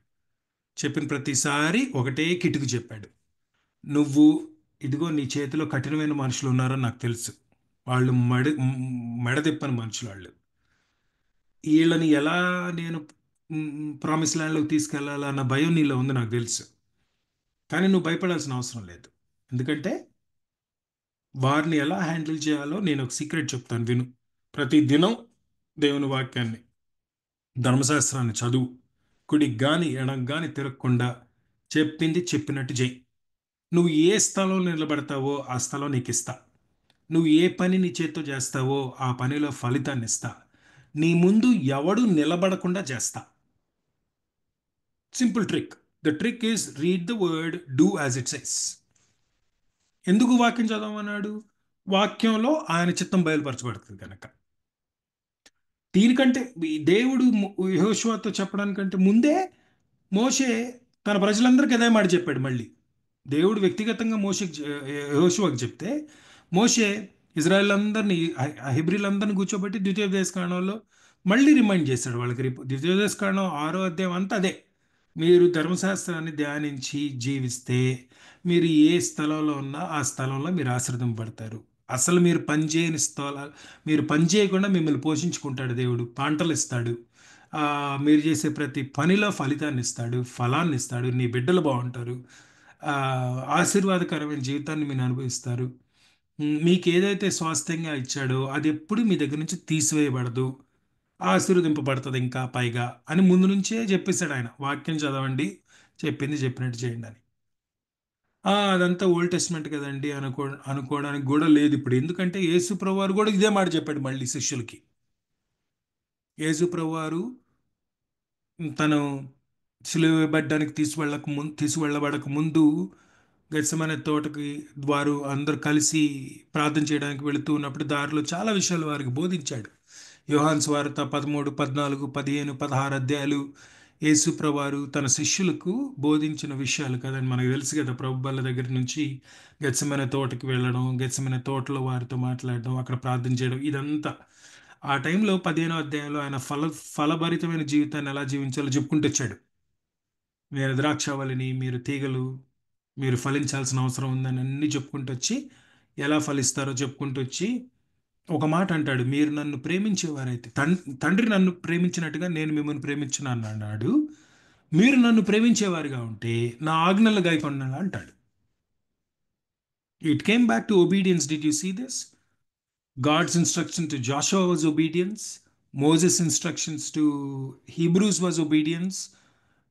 చెప్పిన ప్రతిసారి ఒకటే కిటుకు చెప్పాడు, నువ్వు ఇదిగో నీ చేతిలో కఠినమైన మనుషులు ఉన్నారని నాకు తెలుసు. వాళ్ళు మెడదిప్పని మనుషులు వాళ్ళు. వీళ్ళని ఎలా నేను ప్రామిస్ ల్యాండ్లోకి తీసుకెళ్లాలన్న భయం నీలో ఉంది నాకు తెలుసు. కానీ నువ్వు భయపడాల్సిన అవసరం లేదు. ఎందుకంటే వారిని ఎలా హ్యాండిల్ చేయాలో నేను ఒక సీక్రెట్ చెప్తాను, విను. ప్రతి దినం దేవుని వాక్యాన్ని, ధర్మశాస్త్రాన్ని చదువు. కుడికి గాని ఎడకు గాని తిరగకుండా చెప్పింది చెప్పినట్టు చేయి. నువ్వు ఏ స్థలంలో నిలబడతావో ఆ స్థలం నీకు ఇస్తా. నువ్వు ఏ పని నీ చేత్తో చేస్తావో ఆ పనిలో ఫలితాన్ని ఇస్తా. నీ ముందు ఎవడు నిలబడకుండా చేస్తా. Simple trick. The trick is read the word, do as it says. ఎందుకు వాక్యం చదవమన్నాడు? వాక్యంలో ఆయన చిత్తం బయలుపరచబడుతుంది కనుక. దీనికంటే దేవుడు యెహోషువతో చెప్పడానికంటే ముందే మోషే తన ప్రజలందరికీ అదే మాట చెప్పాడు. మళ్ళీ దేవుడు వ్యక్తిగతంగా యెహోషువకు చెప్తే, మోషే ఇజ్రాయెల్ అందరినీ, హెబ్రీలందరినీ కూర్చోబెట్టి ద్వితీయోపదేశకాండంలో మళ్ళీ రిమైండ్ చేశాడు వాళ్ళకి. ద్వితీయోపదేశకాండం 6వ అధ్యాయం అంతా అదే. మీరు ధర్మశాస్త్రాన్ని ధ్యానించి జీవిస్తే మీరు ఏ స్థలంలో ఉన్నా ఆ స్థలంలో మీరు ఆశీర్వదింపబడతారు. అసలు మీరు పనిచేయని స్థలాలు, మీరు పని చేయకుండా మిమ్మల్ని పోషించుకుంటాడు దేవుడు, పంటలు ఇస్తాడు. మీరు చేసే ప్రతి పనిలో ఫలితాన్ని ఇస్తాడు, ఫలాన్ని ఇస్తాడు. నీ బిడ్డలు బాగుంటారు. ఆ, ఆశీర్వాదకరమైన జీవితాన్ని మీరు అనుభవిస్తారు. మీకు ఏదైతే స్వాస్థ్యంగా ఇచ్చాడో అది ఎప్పుడు మీ దగ్గర నుంచి తీసివేయబడదు, ఆశీర్వదింపబడుతుంది ఇంకా పైగా అని ముందు నుంచే చెప్పేశాడు ఆయన. వాక్యం చదవండి, చెప్పింది చెప్పినట్టు చేయండి అని. అదంతా ఓల్డ్ టెస్ట్మెంట్ కదండి అనుకోవడానికి కూడా లేదు ఇప్పుడు. ఎందుకంటే యేసు ప్రభువారు కూడా ఇదే మాట చెప్పాడు మళ్ళీ శిష్యులకి. యేసు ప్రభువారు తను సిలువ వేయబడ్డానికి తీసుకువెళ్ళబడక ముందు గెత్సెమనే తోటకి వారు అందరు కలిసి ప్రార్థన చేయడానికి వెళుతూ ఉన్నప్పుడు దారిలో చాలా విషయాలు వారికి బోధించాడు. యోహాను సువార్త 13, 14, 15, 16 అధ్యాయాలు యేసు ప్రభువారు తన శిష్యులకు బోధించిన విషయాలు కదండి. మనకు తెలుసు కదా, ప్రభు బల్ల దగ్గర నుంచి గెత్సెమనే తోటకి వెళ్ళడం, గెత్సెమనే తోటలో వారితో మాట్లాడడం, అక్కడ ప్రార్థన చేయడం, ఇదంతా ఆ టైంలో 15వ అధ్యాయంలో ఆయన ఫలభరితమైన జీవితాన్ని ఎలా జీవించాలో చెప్పుకుంటూ వచ్చాడు. నేను ద్రాక్షావళిని, మీరు తీగలు, మీరు ఫలించాల్సిన అవసరం ఉందని అన్ని చెప్పుకుంటూ వచ్చి ఎలా ఫలిస్తారో చెప్పుకుంటూ వచ్చి ఒక మాట అంటాడు, మీరు నన్ను ప్రేమించేవారైతే తండ్రి నన్ను ప్రేమించినట్టుగా నేను మిమ్మల్ని ప్రేమించున్నాను అన్నాడు. మీరు నన్ను ప్రేమించేవారుగా ఉంటే నా ఆజ్ఞలు గైకొండ అంటాడు. It came back to obedience. Did you see this? God's instruction to Joshua was obedience. Moses' instructions to Hebrews was obedience.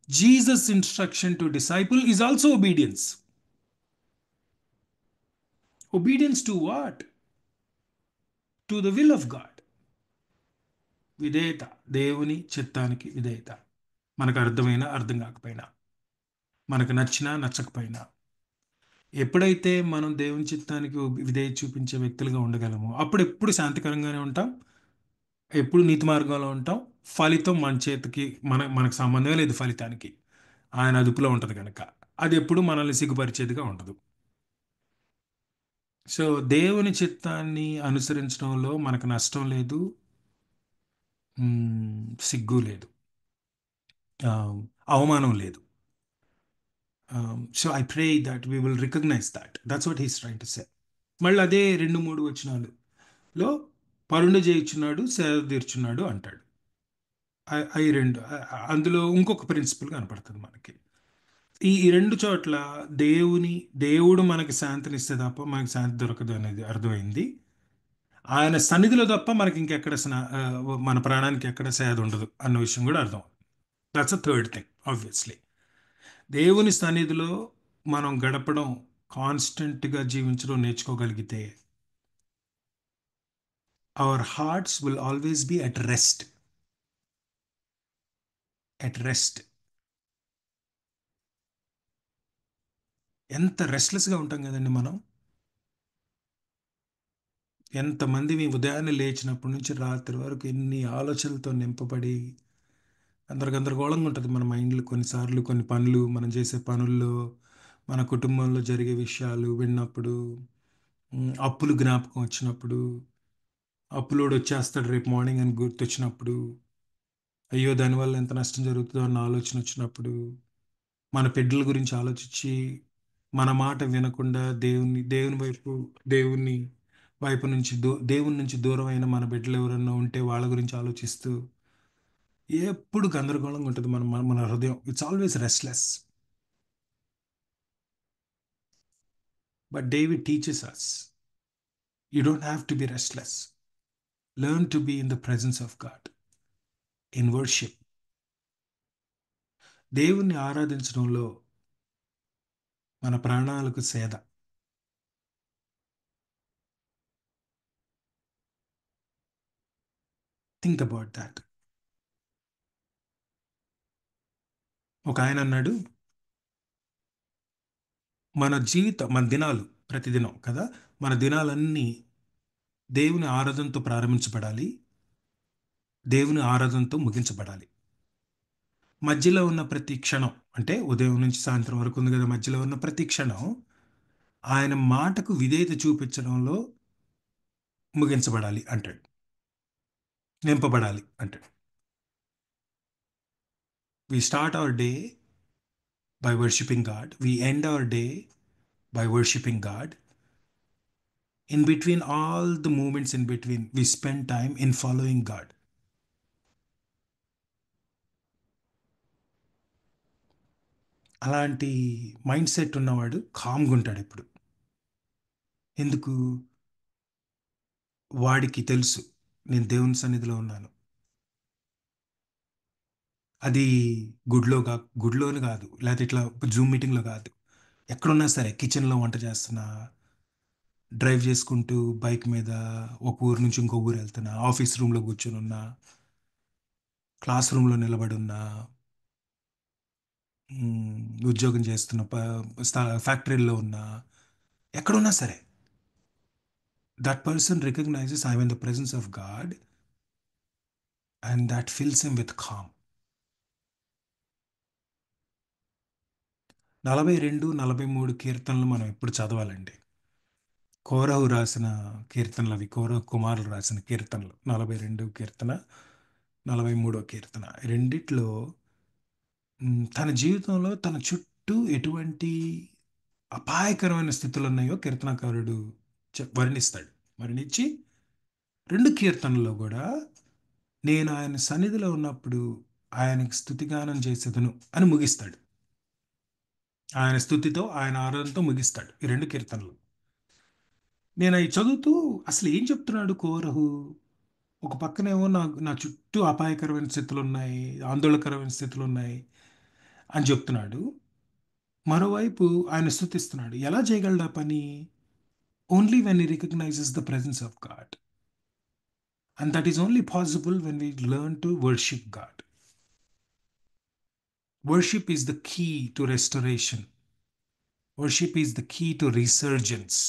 Jesus' instruction to disciple is also obedience. Obedience to what? To the will of God. విధేయత, దేవుని చిత్తానికి విధేయత. మనకు అర్థమైనా అర్థం కాకపోయినా, మనకు నచ్చినా నచ్చకపోయినా, ఎప్పుడైతే మనం దేవుని చిత్తానికి విధేయత చూపించే వ్యక్తులుగా ఉండగలమో అప్పుడు ఎప్పుడు శాంతికరంగానే ఉంటాం, ఎప్పుడు నీతి మార్గంలో ఉంటాం. ఫలితం మన చేతికి మనకు సంబంధమే లేదు ఫలితానికి. ఆయన అదుపులో ఉంటుంది కనుక అది ఎప్పుడు మనల్ని సిగ్గుపరిచేదిగా ఉండదు. సో దేవుని చిత్తాన్ని అనుసరించడంలో మనకు నష్టం లేదు, సిగ్గు లేదు, ఆ, అవమానం లేదు. So I pray that we will recognise that's what he's trying to say. మళ్ళీ అదే 2-3 వచనాలలో పరుండు చేయుచున్నాడు, సేద తీర్చున్నాడు అంటాడు. అవి రెండు, అందులో ఇంకొక ప్రిన్సిపల్ కనపడుతుంది మనకి. ఈ రెండు చోట్ల దేవుడు మనకి శాంతినిస్తే తప్ప మనకి శాంతి దొరకదు అనేది అర్థమైంది. ఆయన సన్నిధిలో తప్ప మనకి ఇంకెక్కడ మన ప్రాణానికి ఎక్కడ సేద ఉండదు అన్న విషయం కూడా అర్థం. That's a third thing obviously. దేవుని సన్నిధిలో మనం గడపడం, కాన్స్టెంట్గా జీవించడం నేర్చుకోగలిగితే our hearts will always be at rest. ఎంత రెస్ట్లెస్గా ఉంటాం కదండి మనం. ఎంతమంది మీ ఉదయాన్నే లేచినప్పటి నుంచి రాత్రి వరకు ఎన్ని ఆలోచనలతో నింపబడి గందరగోళంగా ఉంటుంది మన మైండ్లో. కొన్నిసార్లు కొన్ని పనులు, మనం చేసే పనుల్లో, మన కుటుంబంలో జరిగే విషయాలు విన్నప్పుడు, అప్పులు జ్ఞాపకం వచ్చినప్పుడు, అప్పులోడు వచ్చేస్తాడు రేపు మార్నింగ్ అని గుర్తొచ్చినప్పుడు, అయ్యో దానివల్ల ఎంత నష్టం జరుగుతుందో అన్న ఆలోచన వచ్చినప్పుడు, మన బిడ్డల గురించి ఆలోచించి మన మాట వినకుండా దేవుని వైపు నుంచి దేవుని నుంచి దూరం అయిన మన బిడ్డలు ఎవరన్నా ఉంటే వాళ్ళ గురించి ఆలోచిస్తూ ఎప్పుడు గందరగోళంగా ఉంటుంది మన మన మన హృదయం. It's always restless. But David teaches us, you don't have to be restless. Learn to be in the presence of God in worship. దేవుణ్ణి ఆరాధించడంలో మన ప్రాణాలకు సేద. Think about that. ఒక ఆయన అన్నాడు, మన దినాలు ప్రతిదినం కదా, మన దినాలన్నీ దేవుని ఆరాధనతో ప్రారంభించబడాలి, దేవుని ఆరాధనతో ముగించబడాలి. మధ్యలో ఉన్న ప్రతి క్షణం, అంటే ఉదయం నుంచి సాయంత్రం వరకు ఉంది కదా, మధ్యలో ఉన్న ప్రతి క్షణం ఆయన మాటకు విధేయత చూపించడంలో ముగించబడాలి అంటాడు, నింపబడాలి అంటాడు. We start our day by worshiping God. We end our day by worshiping God. In between all the moments in between, we spend time in following God. అలాంటి మైండ్ సెట్ ఉన్నవాడు కామ్గా ఉంటాడు ఎప్పుడు. ఎందుకు? వాడికి తెలుసు నేను దేవుని సన్నిధిలో ఉన్నాను. అది గుడిలోని కాదు, లేకపోతే ఇట్లా జూమ్ మీటింగ్లో కాదు, ఎక్కడున్నా సరే, కిచెన్లో వంట చేస్తున్నా, డ్రైవ్ చేసుకుంటూ బైక్ మీద ఒక ఊరు నుంచి ఇంకో ఊరు వెళ్తున్నా, ఆఫీస్ రూమ్లో కూర్చొని ఉన్నా, క్లాస్ రూమ్లో నిలబడి ఉన్నా, ఉద్యోగం చేస్తున్న ఫ్యాక్టరీలో ఉన్నా, ఎక్కడున్నా సరే, that person recognises I in the presence of God and that fills him with calm. 42, 43 కీర్తనలు మనం ఎప్పుడు చదవాలండి. కోరహు రాసిన కీర్తనలు అవి, కోరహు కుమారులు రాసిన కీర్తనలు. 42 కీర్తన, 43 కీర్తన, రెండిట్లో తన జీవితంలో తన చుట్టూ ఎటువంటి అపాయకరమైన స్థితులు ఉన్నాయో కీర్తనకారుడు వర్ణిస్తాడు. వర్ణించి 2 కీర్తనల్లో కూడా నేను ఆయన సన్నిధిలో ఉన్నప్పుడు ఆయనకి స్తుతిగానం చేసేదను అని ముగిస్తాడు. ఆయన స్థుతితో, ఆయన ఆరాధనతో ముగిస్తాడు ఈ 2 కీర్తనలు. నేను అవి చదువుతూ అసలు ఏం చెప్తున్నాడు కోరహు? ఒక పక్కనేమో నా చుట్టూ అపాయకరమైన స్థితులు ఉన్నాయి, ఆందోళనకరమైన స్థితులు ఉన్నాయి అని చెప్తున్నాడు. మరోవైపు ఆయన స్తుతిస్తున్నాడు. ఎలా చేయగలడు ఆ పని? Only when he recognises the presence of God. And that is only possible when we learn to worship God. Worship is the key to restoration. Worship is the key to resurgence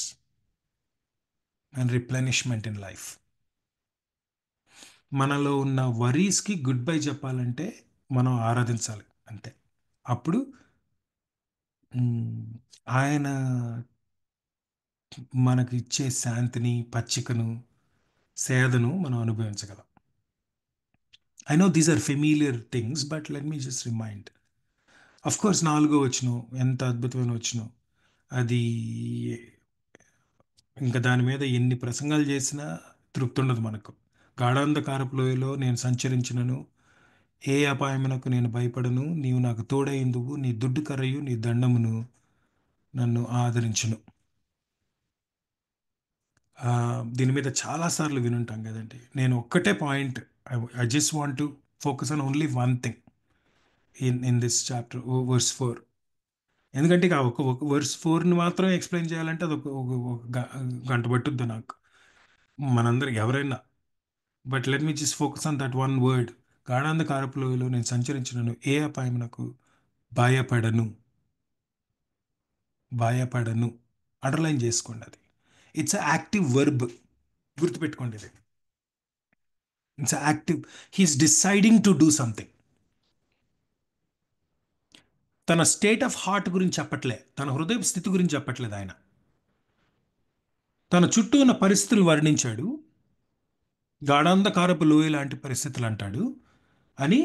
and replenishment in life. మనలో ఉన్న వరీస్కి good bye చెప్పాలంటే మనం ఆరాధించాలి అంతే. అప్పుడు ఆయన మనకి ఇచ్చే శాంతిని, పచ్చికను, సేదను మనం అనుభవించగలం. I know these are familiar things, but let me just remind. Of course 4వ వచనం ఎంత అద్భుతమైన వచనం. అది ఇంకా దాని మీద ఎన్ని ప్రసంగాలు చేసినా తృప్తి ఉండదు మనకు. గాఢాంధకారపు లోయలో నేను సంచరించినను ఏ అపాయమునకు నేను భయపడను, నీవు నాకు తోడైందువు, నీ దుడ్డు కర్రయు నీ దండమును నన్ను ఆదరించును. దీని మీద చాలాసార్లు వినుంటాం కదండి. నేను ఒక్కటే point, I just want to focus on only one thing in this chapter, verse 4. ఎందుకంటే ఇక ఒక వర్స్ 4ని మాత్రం ఎక్స్ప్లెయిన్ చేయాలంటే అది ఒక గంట పట్టుద్ది నాకు, మనందరికి ఎవరైనా. But let me just focus on that one word. గాఢాంధకారపు లోయలో నేను సంచరించినను ఏ అపాయమునకు భయపడను. భయపడను అండర్లైన్ చేసుకోండి. అది ఇట్స్ అ యాక్టివ్ వర్బ్, గుర్తుపెట్టుకోండి ఇది. It's active. He's deciding to do something. తన స్టేట్ ఆఫ్ హార్ట్ గురించి చెప్పట్లే, తన హృదయ స్థితి గురించి చెప్పట్లేదు ఆయన. తన చుట్టూ ఉన్న పరిస్థితులు వర్ణించాడు. గాఢాంధకారపు లోయ లాంటి పరిస్థితులు అంటాడు అని,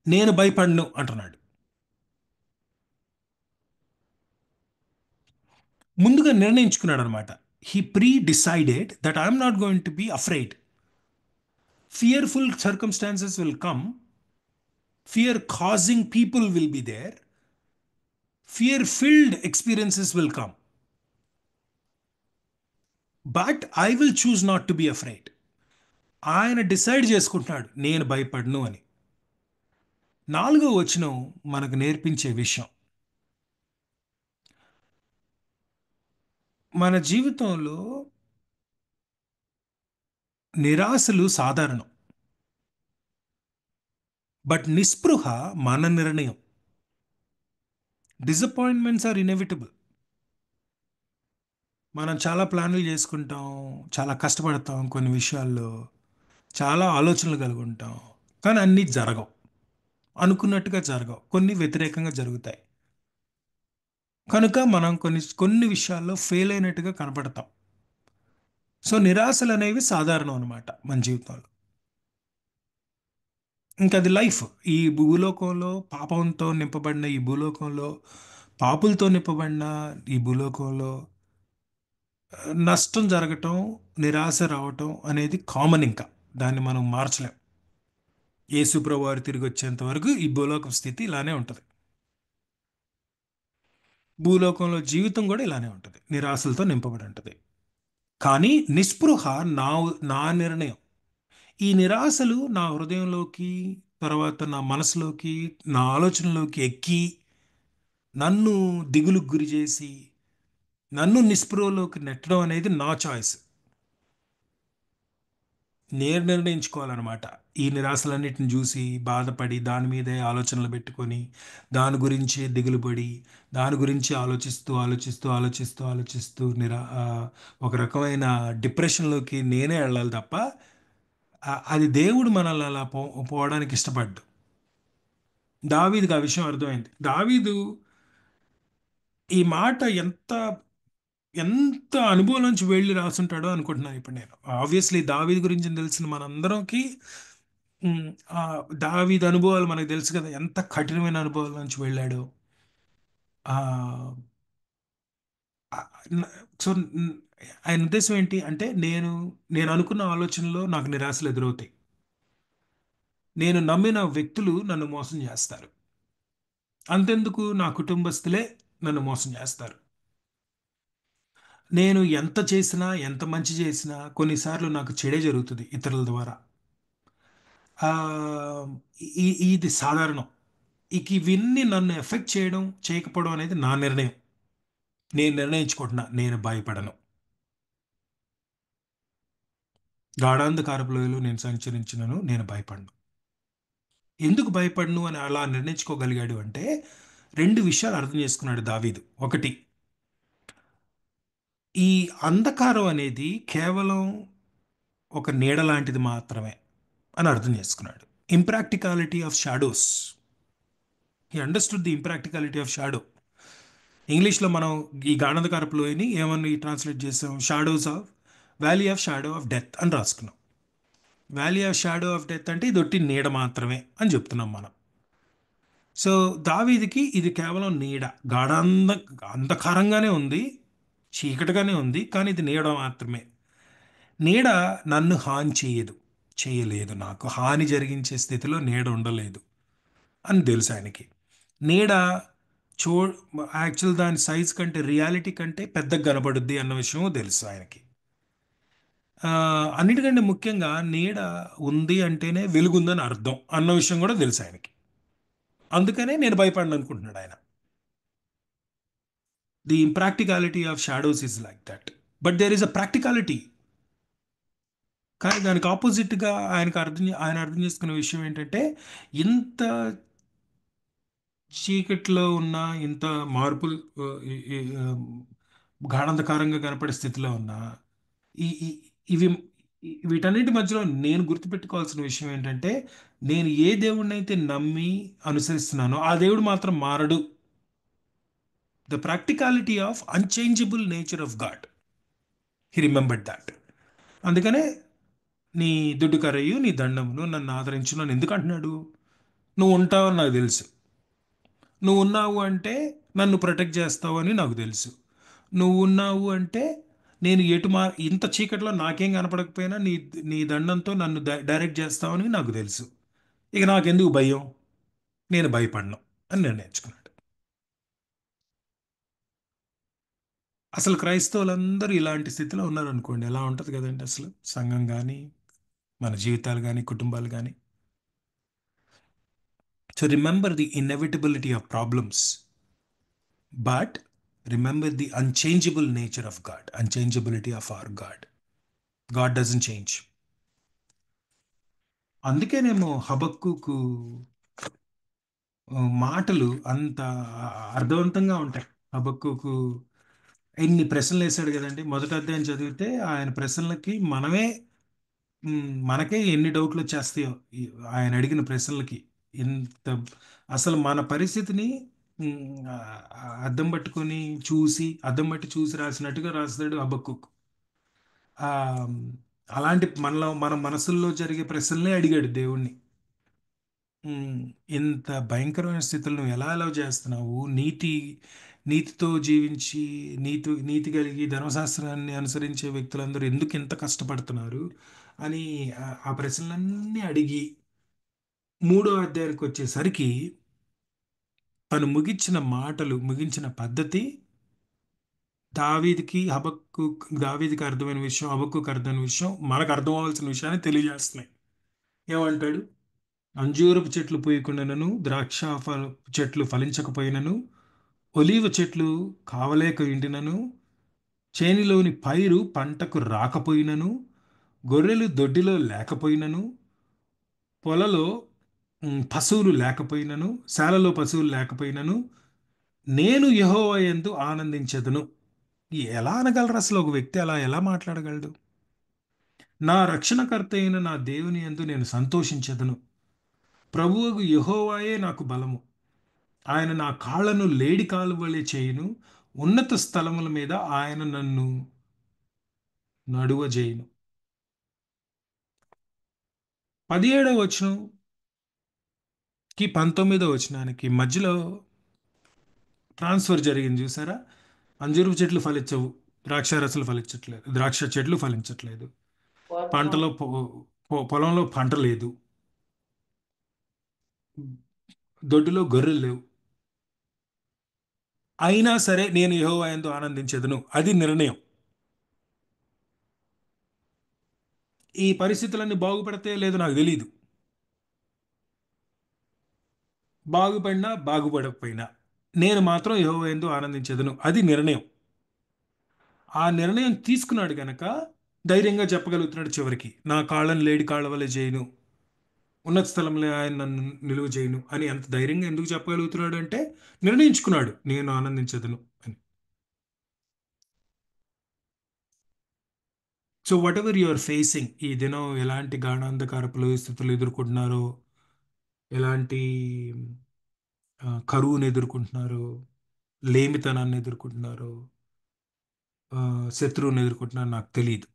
నేను భయపడను అంటున్నాడు. ముందుగా నిర్ణయించుకున్నాడు అనమాట. He pre decided that I'm not going to be afraid. Fearful circumstances will come, fear causing people will be there, fear filled experiences will come, but I will choose not to be afraid. ఆయన decide చేసుకుంటున్నాడు నేను భయపడను అని. 4వ వచనం మనకు నేర్పించే విషయం, మన జీవితంలో నిరాశలు సాధారణం, బట్ నిస్పృహ మన నిర్ణయం. Disappointments are inevitable. మనం చాలా ప్లాన్లు చేసుకుంటాం, చాలా కష్టపడతాం, కొన్ని విషయాల్లో చాలా ఆలోచనలు కలిగి ఉంటాం, కానీ అన్నీ జరగవు, అనుకున్నట్టుగా జరగవు, కొన్ని వ్యతిరేకంగా జరుగుతాయి. కనుక మనం కొన్ని విషయాల్లో ఫెయిల్ అయినట్టుగా కనపడతాం. సో నిరాశలు అనేవి సాధారణం అనమాట మన జీవితంలో. ఇంకా అది లైఫ్. ఈ భూలోకంలో, పాపంతో నింపబడిన ఈ భూలోకంలో పాపులతో నింపబడిన ఈ భూలోకంలో నష్టం జరగటం, నిరాశ రావటం అనేది కామన్. ఇంకా దాన్ని మనం మార్చలేం. యేసు ప్రభు వారు తిరిగి వచ్చేంత వరకు ఈ భూలోకం స్థితి ఇలానే ఉంటుంది. భూలోకంలో జీవితం కూడా ఇలానే ఉంటుంది, నిరాశలతో నింపబడి ఉంటుంది. కానీ నిస్పృహ నా నా నిర్ణయం. ఈ నిరాశలు నా హృదయంలోకి, తర్వాత నా మనసులోకి, నా ఆలోచనలోకి ఎక్కి నన్ను దిగులుకు గురి చేసి నన్ను నిస్పృహలోకి నెట్టడం అనేది నా చాయిస్. నేను నిర్ణయించుకోవాలన్నమాట. ఈ నిరాశలన్నిటిని చూసి బాధపడి దాని మీదే ఆలోచనలు పెట్టుకొని దాని గురించి దిగులు పడి దాని గురించి ఆలోచిస్తూ ఆలోచిస్తూ ఆలోచిస్తూ ఆలోచిస్తూ ఒక రకమైన డిప్రెషన్లోకి నేనే వెళ్ళాలి తప్ప అది దేవుడు మనల్ని అలా పోవడానికి ఇష్టపడ్డు. దావీదుకి ఆ విషయం అర్థమైంది. దావీదు ఈ మాట ఎంత ఎంత అనుభవం నుంచి వెళ్ళి రాసుంటాడో అనుకుంటున్నాను ఇప్పుడు నేను. ఆబ్వియస్లీ దావీదు గురించి తెలిసిన మనందరికి ఉమ్, ఆ దావీదు అనుభవాలు మనకు తెలుసు కదా, ఎంత కఠినమైన అనుభవాల నుంచి వెళ్ళాడో. ఆ ఆ, న- సో ఆయన ఉద్దేశం ఏంటి అంటే, నేను అనుకున్న ఆలోచనలో నాకు నిరాశలు ఎదురవుతాయి. నేను నమ్మిన వ్యక్తులు నన్ను మోసం చేస్తారు. అంతెందుకు, నా కుటుంబస్తులే నన్ను మోసం చేస్తారు. నేను ఎంత చేసినా, ఎంత మంచి చేసినా కొన్నిసార్లు నాకు చెడే జరుగుతుంది ఇతరుల ద్వారా. ఆ, ఇది సాధారణం. ఇక ఇవన్నీ నన్ను ఎఫెక్ట్ చేయడం చేయకపోవడం అనేది నా నిర్ణయం. నేను నిర్ణయించుకుంటున్నా, నేను భయపడను. గాఢాంధకారపు లోయలో నేను సంచరించినను నేను భయపడను. ఎందుకు భయపడను అని అలా నిర్ణయించుకోగలిగాడు అంటే, రెండు విషయాలు అర్థం చేసుకున్నాడు దావీదు. ఒకటి, ఈ అంధకారం అనేది కేవలం ఒక నీడ లాంటిది మాత్రమే అని అర్థం చేసుకున్నాడు. Impracticality of shadows. He understood the impracticality of shadow. ఇంగ్లీష్లో మనం ఈ గాఢంధకారపు లోయని ఏమని ట్రాన్స్లేట్ చేసాం? Shadows of valley of shadow of death అని రాసుకున్నాం. Valley of shadow of death అంటే ఇది ఒట్టి నీడ మాత్రమే అని చెప్తున్నాం మనం. సో దావీదికి ఇది కేవలం నీడ. అంధకారంగానే ఉంది, చీకటిగానే ఉంది, కానీ ఇది నీడ మాత్రమే. నీడ నన్ను హాని చేయలేదు, నాకు హాని జరిగించే స్థితిలో నీడ ఉండలేదు అని తెలుసు ఆయనకి. నీడ చూ యాక్చువల్ దాని సైజ్ కంటే రియాలిటీ కంటే పెద్దగా కనబడుద్ది అన్న విషయం తెలుసు ఆయనకి. ఆ, అన్నిటికంటే ముఖ్యంగా నీడ ఉంది అంటేనే వెలుగుందని అర్థం అన్న విషయం కూడా తెలుసు ఆయనకి. అందుకనే నేను భయపడను అనుకుంటున్నాడు ఆయన. The impracticality of shadows is like that, but there is a practicality. కానీ దానికి ఆపోజిట్గా ఆయన అర్థం చేసుకున్న విషయం ఏంటంటే, ఇంత చీకట్లో ఉన్న, ఇంత మార్పులు గాఢంధకారంగా కనపడే స్థితిలో ఉన్న ఈ ఈ- ఇవి వీటన్నిటి మధ్యలో నేను గుర్తుపెట్టుకోవాల్సిన విషయం ఏంటంటే, నేను ఏ దేవుడిని అయితే నమ్మి అనుసరిస్తున్నానో ఆ దేవుడు మాత్రం మారడు. The practicality of unchangeable nature of God, he remembered that. అందుకనే నీ దుడ్డు కరయు నీ దండమును నన్ను ఆదరించు నన్ను ఎందుకు అంటున్నాడు? నువ్వు ఉంటావని నాకు తెలుసు. నువ్వు ఉన్నావు అంటే నన్ను ప్రొటెక్ట్ చేస్తావు అని నాకు తెలుసు. నువ్వు ఉన్నావు అంటే నేను ఇంత చీకట్లో నాకేం కనపడకపోయినా నీ నీ దండంతో నన్ను డైరెక్ట్ చేస్తావని నాకు తెలుసు. ఇక నాకెందుకు భయం, నేను భయపడను అని నిర్ణయించుకున్నాడు. అసలు క్రైస్తవులందరూ ఇలాంటి స్థితిలో ఉన్నారనుకోండి, ఎలా ఉంటుంది కదండి అసలు సంఘం కానీ, మన జీవితాలు కానీ, కుటుంబాలు కానీ. So remember the inevitability of problems, but remember the unchangeable nature of God, unchangeability of our God. God doesn't change. అందుకేనేమో హబక్కుకు మాటలు అంత అర్థవంతంగా ఉంటాయి. హబక్కుకు ఎన్ని ప్రశ్నలు వేశాడు కదండి. మొదటి అధ్యాయం చదివితే ఆయన ప్రశ్నలకి మనకే ఎన్ని డౌట్లు వచ్చేస్తాయో ఆయన అడిగిన ప్రశ్నలకి. ఇంత అసలు మన పరిస్థితిని ఉమ్, ఆ, అద్దం బట్టి చూసి రాసినట్టుగా రాస్తాడు హబక్కూక్. ఆ అలాంటి మన మనసుల్లో జరిగే ప్రశ్నలే అడిగాడు దేవుణ్ణి. ఉమ్, ఇంత భయంకరమైన స్థితిలో నువ్వు ఎలా అలవ్ చేస్తున్నావు? నీతితో జీవించి నీతి కలిగి ధర్మశాస్త్రాన్ని అనుసరించే వ్యక్తులందరూ ఎందుకు ఇంత కష్టపడుతున్నారు అని ఆ ప్రశ్నలన్నీ అడిగి మూడో అధ్యాయానికి వచ్చేసరికి తను ముగించిన పద్ధతి దావీదికి అర్థమైన విషయం, హబక్కుకి అర్థమైన విషయం, మనకు అర్థం అవ్వాల్సిన విషయాన్ని తెలియజేస్తున్నాయి. ఏమంటాడు? అంజూరపు చెట్లు పూయకుండానను, చెట్లు ఫలించకపోయినను, ఒలీవ చెట్లు కావలేక ఇండినను, చేనిలోని పైరు పంటకు రాకపోయినను, గొర్రెలు దొడ్డిలో లేకపోయినను, పొలలో పశువులు లేకపోయినను, శాలలో పశువులు లేకపోయినను, నేను యెహోవా యందు ఆనందించెదను. ఎలా అనగలరు? అసలు ఒక వ్యక్తి అలా ఎలా మాట్లాడగలడు? నా రక్షణకర్త అయిన నా దేవుని యందు నేను సంతోషించెదను. ప్రభువుకు యెహోవాయే నాకు బలము. ఆయన నా కాళ్ళను లేడి కాలు వలె చేయును. ఉన్నత స్థలముల మీద ఆయన నన్ను నడువజేయును. 17వ వచనంకి 19వ వచనానికి మధ్యలో ట్రాన్స్ఫర్ జరిగింది చూసారా? అంజూరపు చెట్లు ఫలించవు, ద్రాక్ష చెట్లు ఫలించట్లేదు, పంటలో పొలంలో పంట లేదు, దొడ్డిలో గొర్రెలు లేవు. అయినా సరే నేను యెహోవా యందు ఆనందించెదను. అది నిర్ణయం. ఈ పరిస్థితులన్నీ బాగుపడితే లేదో నాకు తెలియదు. బాగుపడినా బాగుపడకపోయినా నేను మాత్రం యెహోవా యందు ఆనందించెదను. అది నిర్ణయం. ఆ నిర్ణయం తీసుకున్నాడు గనక ధైర్యంగా చెప్పగలుగుతున్నాడు చివరికి, నా కాళ్ళను లేడి కాళ్ళ వలె చేయను, ఉన్నత స్థలంలో ఆయన నన్ను నిలువ చేయను అని. అంత ధైర్యంగా ఎందుకు చెప్పగలుగుతున్నాడు అంటే నిర్ణయించుకున్నాడు, నేను ఆనందించదును అని. So whatever you are facing, ఈ దినం ఎలాంటి గాఢాంధకార పరిస్థితులు ఎదుర్కొంటున్నారో, ఎలాంటి కరువును ఎదుర్కొంటున్నారో, లేమితనాన్ని ఎదుర్కొంటున్నారో, శత్రువుని ఎదుర్కొంటున్నారో నాకు తెలియదు.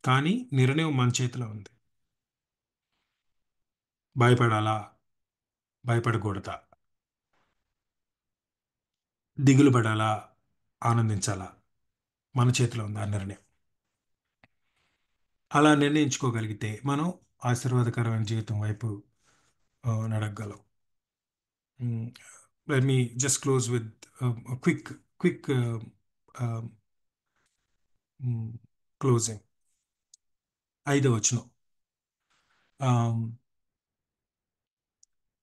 కానీ నిర్ణయం మన చేతిలో ఉంది. భయపడాలా, భయపడకూడదా, దిగులు పడాలా, ఆనందించాలా, మన చేతిలో ఉంది ఆ నిర్ణయం. అలా నిర్ణయించుకోగలిగితే మనం ఆశీర్వాదకరమైన జీవితం వైపు నడగలం. Let me just close with quick closing. 5వ వచనం. Um,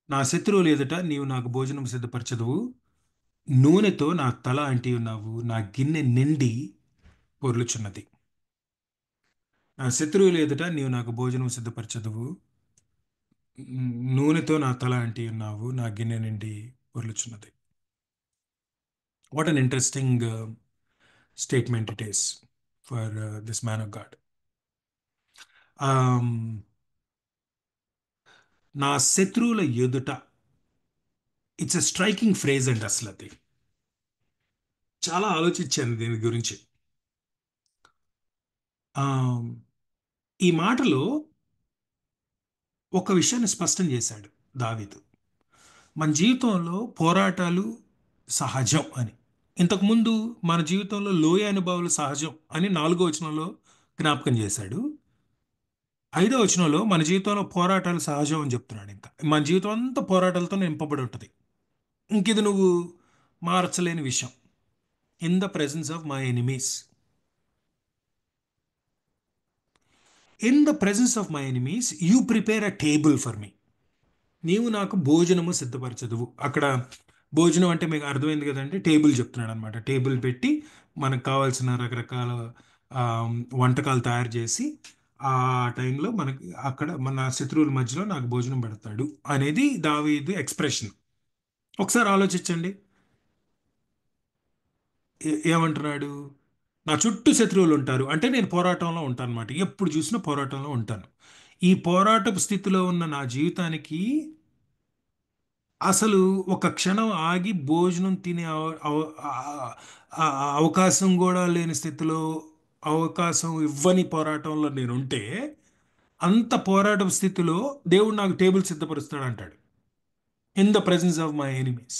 నా శత్రువులు ఎదుట నీవు నాకు భోజనం సిద్ధపరచదువు, నూనెతో నా తల అంటి ఉన్నావు, నా గిన్నె నిండి పొర్లుచున్నది. నా శత్రువులు ఎదుట నీవు నాకు భోజనం సిద్ధపరచదువు, నూనెతో నా తల అంటి ఉన్నావు, నా గిన్నె నిండి పొర్లుచున్నది. What an interesting statement it is for this man of God. నా శత్రువుల ఎదుట, ఇట్స్ ఎ స్ట్రైకింగ్ ఫ్రేజ్ అండి. అసలు అది చాలా ఆలోచించాను దీని గురించి. ఈ మాటలో ఒక విషయాన్ని స్పష్టం చేశాడు దావీదు. మన జీవితంలో పోరాటాలు సహజం అని. ఇంతకుముందు మన జీవితంలో లోయ అనుభవాలు సహజం అని 4వ వచనంలో జ్ఞాపకం చేశాడు. 5వ వచనంలో మన జీవితంలో పోరాటాలు సహజం అని చెప్తున్నాడు. ఇంకా మన జీవితం అంతా పోరాటాలతో నింపబడి ఉంటుంది. ఇంక ఇది నువ్వు మార్చలేని విషయం. In the presence of my enemies, in the presence of my enemies you prepare a table for me. నీవు నాకు భోజనము సిద్ధపరచదువు. అక్కడ భోజనం అంటే మీకు అర్థమైంది కదండి, టేబుల్ చెప్తున్నాడు అనమాట. టేబుల్ పెట్టి మనకు కావాల్సిన రకరకాల ఆ, వంటకాలు తయారు చేసి ఆ టైంలో మనకి అక్కడ మన శత్రువుల మధ్యలో నాకు భోజనం పెడతాడు అనేది దావీదు ఎక్స్ప్రెషన్. ఒకసారి ఆలోచించండి, ఏమంటున్నాడు? నా చుట్టూ శత్రువులు ఉంటారు అంటే నేను పోరాటంలో ఉంటాను అనమాట. ఎప్పుడు చూసినా పోరాటంలో ఉంటాను. ఈ పోరాటపు స్థితిలో ఉన్న నా జీవితానికి అసలు ఒక క్షణం ఆగి భోజనం తినే అవకాశం కూడా లేని స్థితిలో, అవకాశం ఇవ్వని పోరాటంలో నేనుంటే అంత పోరాట స్థితిలో దేవుడు నాకు టేబుల్ సిద్ధపరుస్తాడు అంటాడు. In the presence of my enemies.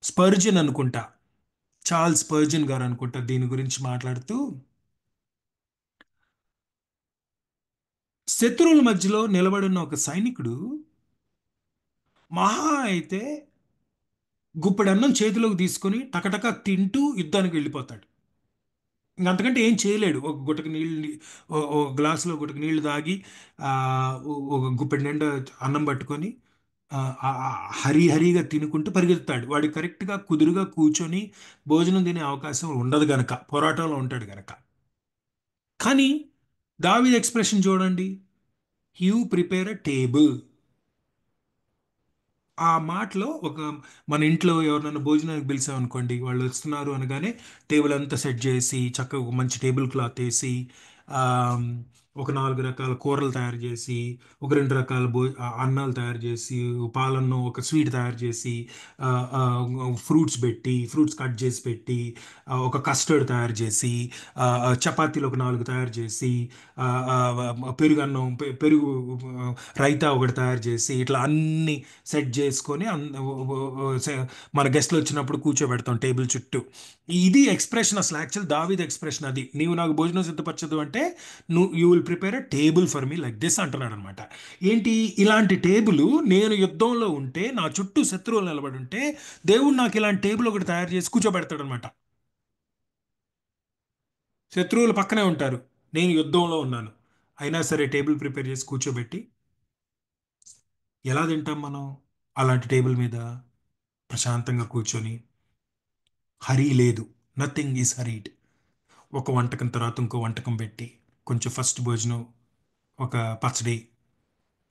Spurgeon అనుకుంటా, చార్ల్స్ స్పర్జన్ గారు అనుకుంటా దీని గురించి మాట్లాడుతూ, శత్రువుల మధ్యలో నిలబడిన ఒక సైనికుడు మహా అయితే గుప్పెడు అన్నం చేతిలోకి తీసుకొని టకటక తింటూ యుద్ధానికి వెళ్ళిపోతాడు. ఇంక అంతకంటే ఏం చేయలేడు. ఒక గుటక నీళ్ళు, ఒక గ్లాసులో గుటక నీళ్లు తాగి, ఆ, ఒక గుప్పెడు నిండా అన్నం పట్టుకొని ఆ, ఆ, ఆ, హరిగా తినుకుంటూ పరిగెత్తాడు. వాడు కరెక్ట్గా కుదురుగా కూర్చొని భోజనం తినే అవకాశం ఉండదు గనక, పోరాటంలో ఉంటాడు గనక. కానీ దావీద్ ఎక్స్ప్రెషన్ చూడండి, యూ ప్రిపేర్ అ టేబుల్. ఆ మాటలో ఒక, మన ఇంట్లో ఎవరినైనా భోజనానికి పిలిచామనుకోండి, వాళ్ళు వస్తున్నారు అనగానే టేబుల్ అంతా సెట్ చేసి చక్కగా ఒక మంచి టేబుల్ క్లాత్ వేసి, ఆ, ఒక 4 రకాల కూరలు తయారు చేసి, ఒక 2 రకాల అన్నాలు తయారు చేసి, పాలన్నం, ఒక స్వీట్ తయారు చేసి, ఫ్రూట్స్ పెట్టి, ఫ్రూట్స్ కట్ చేసి పెట్టి, ఒక కస్టర్డ్ తయారు చేసి, చపాతీలు ఒక 4 తయారు చేసి, ఆ, ఆ, పెరుగు అన్నం, పెరుగు రైతా ఒకటి తయారు చేసి, ఇట్లా అన్ని సెట్ చేసుకొని మన గెస్ట్లు వచ్చినప్పుడు కూర్చోబెడతాం టేబుల్ చుట్టూ. ఇది ఎక్స్ప్రెషన్ అసలు యాక్చువల్ దావీద్ ఎక్స్ప్రెషన్ అది. నీవు నాకు భోజనం సిద్ధపరచదు అంటే నువ్వు you will prepare a table for me like this అంటున్నాడు అనమాట. ఏంటి, ఇలాంటి టేబుల్ నేను యుద్ధంలో ఉంటే, నా చుట్టూ శత్రువులు నిలబడి ఉంటే, దేవుడు నాకు ఇలాంటి టేబుల్ ఒకటి తయారు చేసి కూర్చోబెడతాడు అనమాట. శత్రువులు పక్కనే ఉంటారు, నేను యుద్ధంలో ఉన్నాను, అయినా సరే టేబుల్ ప్రిపేర్ చేసి కూర్చోబెట్టి, ఎలా తింటాం మనం అలాంటి టేబుల్ మీద? ప్రశాంతంగా కూర్చొని, హరీ లేదు, నథింగ్ ఈజ్ హరీడ్. ఒక వంటకం తర్వాత ఇంకో వంటకం పెట్టి, కొంచెం ఫస్ట్ భోజనం, ఒక పచ్చడి,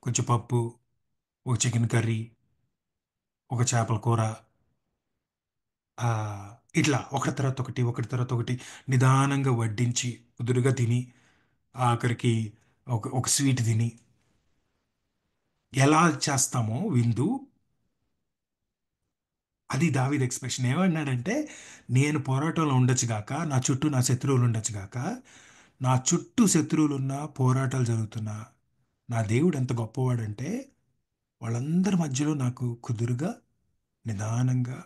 కొంచెం పప్పు, ఒక చికెన్ కర్రీ, ఒక చేపల కూర, ఆ, ఇట్లా ఒకటి తర్వాత ఒకటి, ఒకటి తర్వాత ఒకటి నిదానంగా వడ్డించి కుదురుగా తిని, ఆఖరికి ఒక స్వీట్ తిని, ఎలా చేస్తామో విందు, అది దావీద్ ఎక్స్ప్రెషన్. ఏమన్నాడంటే, నేను పోరాటంలో ఉండొచ్చు గాక, నా చుట్టూ నా శత్రువులు ఉండొచ్చు గాక, నా చుట్టూ శత్రువులున్నా, పోరాటాలు జరుగుతున్నా, నా దేవుడు ఎంత గొప్పవాడంటే వాళ్ళందరి మధ్యలో నాకు కుదురుగా, నిదానంగా,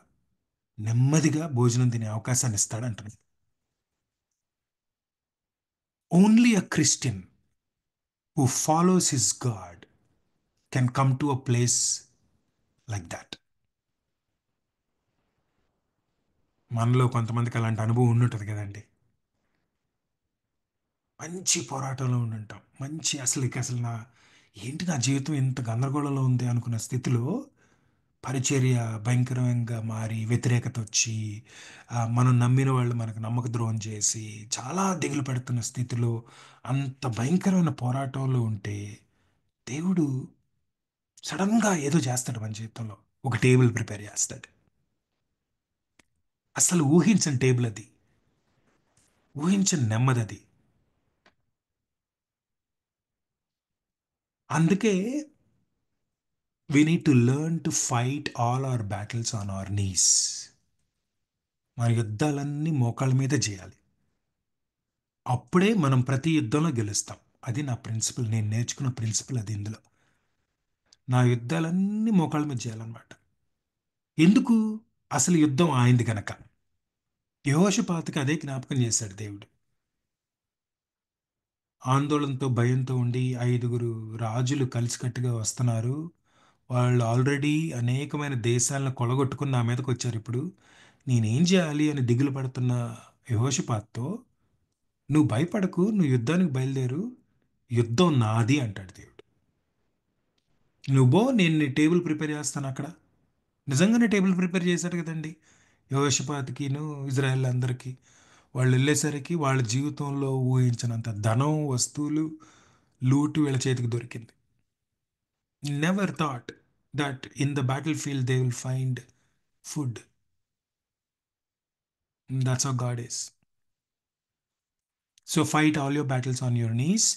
నెమ్మదిగా భోజనం తినే అవకాశాన్ని ఇస్తాడంటాడు. Only a Christian who follows his God can come to a place like that. మనలో కొంతమందికి అలాంటి అనుభవం ఉండుంటుంది కదండి. మంచి పోరాటంలో ఉండుంటాం, మంచి అసలు ఏంటి నా జీవితం ఎంత గందరగోళంలో ఉంది అనుకున్న స్థితిలో పరిచర్య భయంకరంగా మారి, వ్యతిరేకత వచ్చి, మనం నమ్మిన వాళ్ళు మనకు నమ్మక ద్రోహం చేసి, చాలా దిగులు పెడుతున్న స్థితిలో, అంత భయంకరమైన పోరాటంలో ఉంటే దేవుడు సడన్గా ఏదో చేస్తాడు మన జీవితంలో. ఒక టేబుల్ ప్రిపేర్ చేస్తాడు. అసలు ఊహించని టేబుల్ అది, ఊహించని నెమ్మది అది. అందుకే we need to learn to fight all our battles on our knees. మన యుద్ధాలన్నీ మోకాళ్ళ మీద చేయాలి. అప్పుడే మనం ప్రతి యుద్ధంలో గెలుస్తాం. అది నా ప్రిన్సిపల్, నేను నేర్చుకున్న ప్రిన్సిపల్ అది. ఇందులో నా యుద్ధాలన్నీ మోకాళ్ళ మీద చేయాలన్నమాట. ఎందుకు? అసలు యుద్ధం ఆయింది గనక. యెహోషాపాతుకి అదే జ్ఞాపకం చేశాడు దేవుడు. ఆందోళనతో, భయంతో ఉండి 5గురు రాజులు కలిసికట్టుగా వస్తున్నారు. వాళ్ళు ఆల్రెడీ అనేకమైన దేశాలను కొలగొట్టుకుని నా మీదకి వచ్చారు. ఇప్పుడు నేనేం చేయాలి అని దిగులు పడుతున్న యెహోషాపాతుతో, నువ్వు భయపడకు, నువ్వు యుద్ధానికి బయలుదేరు, యుద్ధం నాది అంటాడు దేవుడు. నువ్వో, నేను నీ టేబుల్ ప్రిపేర్ చేస్తాను అక్కడ. నిజంగానే టేబుల్ ప్రిపేర్ చేశాడు కదండి యెహోషాపాతుకిను, ఇజ్రాయెల్ అందరికీ. వాళ్ళు వెళ్ళేసరికి వాళ్ళ జీవితంలో ఊహించినంత ధనం, వస్తువులు, లూటు వీళ్ళ చేతికి దొరికింది. Never thought that in the battlefield they will find food. That's how God is. So fight all your battles on your knees,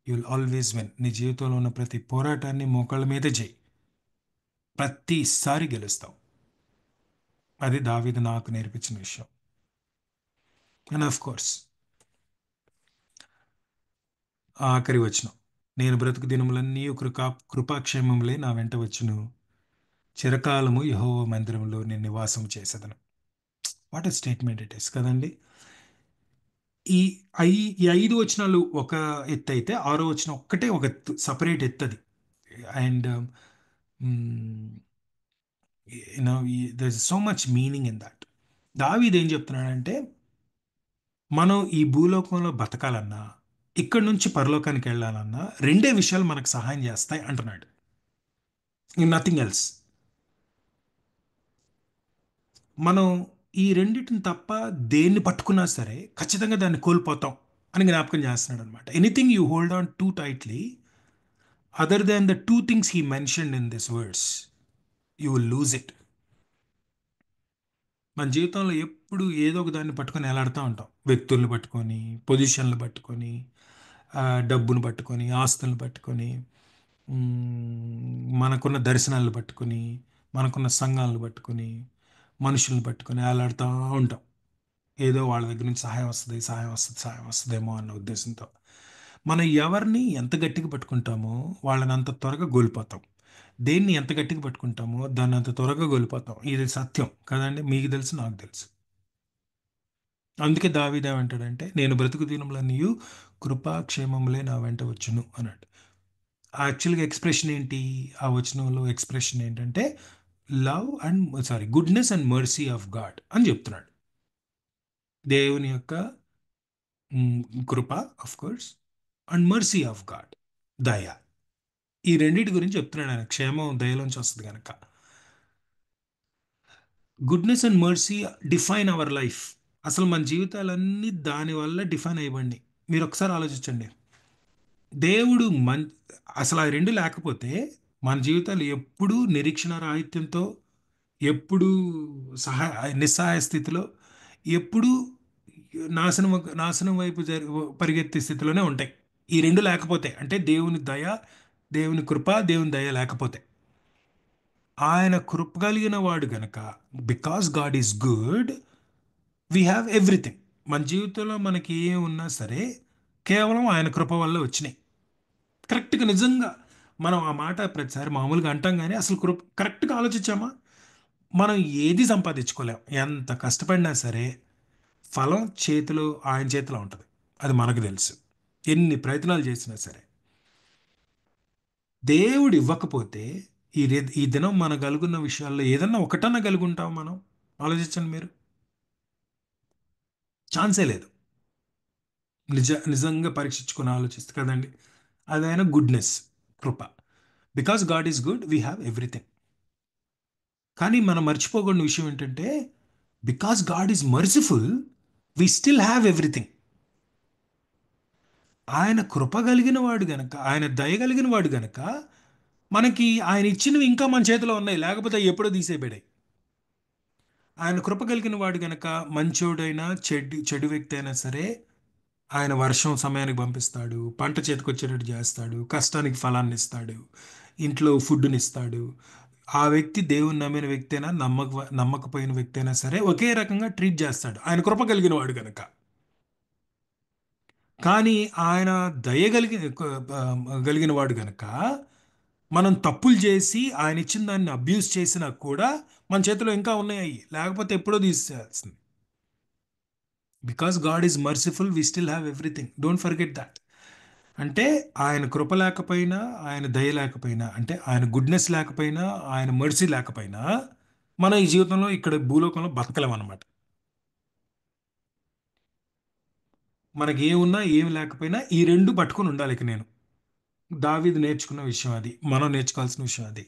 you will always win. నీ జీవితంలో ఉన్న ప్రతి పోరాటాన్ని మోకాళ్ళ మీద చేయి, ప్రతిసారి గెలుస్తావు. అది దావీదు నాకు నేర్పించిన విషయం. అండ్ ఆఫ్ కోర్స్ ఆఖరి వచనం, నేను బ్రతుకు దినములన్నీ కృపాక్షేమములే నా వెంట వచ్చును, చిరకాలము యెహోవా మందిరంలో నేను నివాసం చేసేదను. What a statement it is కదండి. ఈ ఈ 5 వచనాలు ఒక ఎత్తు అయితే, 6వ వచనం ఒక్కటే ఒక ఎత్తు, సపరేట్ ఎత్తది. And there is so much meaning in that. దావీదు ఏం చెప్తున్నాడంటే, మనం ఈ భూలోకంలో బతకాలన్నా, ఇక్కడి నుంచి పరలోకానికి వెళ్ళాలన్నా రెండే విషయాలు మనకు సహాయం చేస్తాయి అంటున్నాడు. Nothing else. మనం ఈ రెండిటిని తప్ప దేన్ని పట్టుకున్నా సరే ఖచ్చితంగా దాన్ని కోల్పోతాం అని జ్ఞాపకం చేస్తున్నాడు అనమాట. Anything you hold on two tightly other than the two things he mentioned in this words, you will lose it. మన జీవితంలో ఎప్పుడు ఏదో ఒక దాన్ని పట్టుకొని ఎలాడుతూ ఉంటాం. వ్యక్తుల్ని పట్టుకొని, పొజిషన్లు పట్టుకొని, డబ్బును పట్టుకొని, ఆస్తులను పట్టుకొని, మనకున్న దర్శనాలను పట్టుకొని, మనకున్న సంఘాలను పట్టుకొని, మనుషుల్ని పట్టుకొని వేలాడుతూ ఉంటాం. ఏదో వాళ్ళ దగ్గర నుంచి సహాయం వస్తుంది, సహాయం వస్తుంది, సహాయం వస్తుందేమో అన్న ఉద్దేశంతో మనం ఎవరిని ఎంత గట్టిగా పట్టుకుంటామో వాళ్ళని అంత త్వరగా కోల్పోతాం. దేన్ని ఎంత గట్టిగా పట్టుకుంటామో దాన్ని అంత త్వరగా కోల్పోతాం. ఇది సత్యం కదండి, మీకు తెలుసు, నాకు తెలుసు. అందుకే దావీదు ఏమంటాడంటే, నేను బ్రతుకు దినములన్నీయు కృపాక్షేమములే నా వెంట వచ్చును అన్నాడు. యాక్చువల్గా ఎక్స్ప్రెషన్ ఏంటి? ఆ వచనంలో ఎక్స్ప్రెషన్ ఏంటంటే goodness and mercy of God అని చెప్తున్నాడు. దేవుని యొక్క కృప of course, and mercy of God, దయ. ఈ రెండింటి గురించి చెప్తున్నాడు ఆయన. క్షేమం దయలోంచి వస్తుంది కనుక. Goodness and mercy define our life. అసలు మన జీవితాలన్నీ దానివల్ల డిఫైన్ అయ్యండి. మీరు ఒకసారి ఆలోచించండి. దేవుడు అసలు ఆ రెండు లేకపోతే మన జీవితాలు ఎప్పుడూ నిరీక్షణ రాహిత్యంతో, ఎప్పుడూ నిస్సహాయ స్థితిలో, ఎప్పుడూ నాశనం నాశనం వైపు పరిగెత్తే స్థితిలోనే ఉంటాయి. ఈ రెండు లేకపోతే, అంటే దేవుని దయ, దేవుని కృప, దేవుని దయ లేకపోతే. ఆయన కృప కలిగిన వాడు గనక, because God is good, we have everything. మన జీవితంలో మనకి ఏ ఉన్నా సరే కేవలం ఆయన కృప వల్ల వచ్చినాయి. కరెక్ట్గా నిజంగా మనం ఆ మాట ప్రతిసారి మామూలుగా అంటాం, కానీ అసలు కరెక్ట్గా ఆలోచించామా? మనం ఏది సంపాదించుకోలేం. ఎంత కష్టపడినా సరే ఫలం ఆయన చేతిలో ఉంటుంది. అది మనకు తెలుసు. ఎన్ని ప్రయత్నాలు చేసినా సరే దేవుడు ఇవ్వకపోతే ఈ దినం మన కలుగున్న విషయాల్లో ఏదన్నా ఒకటన్నా కలిగి ఉంటాం మనం? ఆలోచించండి మీరు. ఛాన్సే లేదు. నిజంగా పరీక్షించుకొని ఆలోచిస్తే కదండి. అదైనా గుడ్నెస్, కృప. Because God is good, we have everything. కానీ మనం మర్చిపోకూడని విషయం ఏంటంటే, because God is merciful, we still have everything. ఆయన కృప కలిగిన వాడు గనక, ఆయన దయ కలిగిన వాడు గనక మనకి ఆయన ఇచ్చినవి ఇంకా మన చేతిలో ఉన్నాయి, లేకపోతే ఎప్పుడో తీసేయబడాయి. ఆయన కృప కలిగిన వాడు గనక మంచోడైనా చెడు వ్యక్తి అయినా సరే ఆయన వర్షం సమయానికి పంపిస్తాడు, పంట చేతికొచ్చేటట్టు చేస్తాడు, కష్టానికి ఫలాన్ని ఇస్తాడు, ఇంట్లో ఫుడ్ని ఇస్తాడు. ఆ వ్యక్తి దేవుని నమ్మిన వ్యక్తి అయినా నమ్మకపోయిన వ్యక్తి అయినా సరే ఒకే రకంగా ట్రీట్ చేస్తాడు, ఆయన కృప కలిగిన వాడు కనుక. కానీ ఆయన కలిగిన వాడు కనుక మనం తప్పులు చేసి ఆయన ఇచ్చిన దాన్ని అబ్యూస్ చేసినా కూడా మన చేతిలో ఇంకా ఉన్నాయి, లేకపోతే ఎప్పుడో తీసేయాల్సింది. Because God is merciful, we still have everything. Don't forget that. అంటే ఆయన కృప లేకపోయినా, ఆయన దయ లేకపోయినా, అంటే ఆయన గుడ్నెస్ లేకపోయినా, ఆయన మర్సీ లేకపోయినా మనం ఈ జీవితంలో ఇక్కడ భూలోకంలో బతకలేం అన్నమాట. మనకి ఏమున్నా ఏమి లేకపోయినా ఈ రెండు పట్టుకొని ఉండాలి. ఇక నేను దావీదు నేర్చుకున్న విషయం అది, మనం నేర్చుకోవాల్సిన విషయం అది.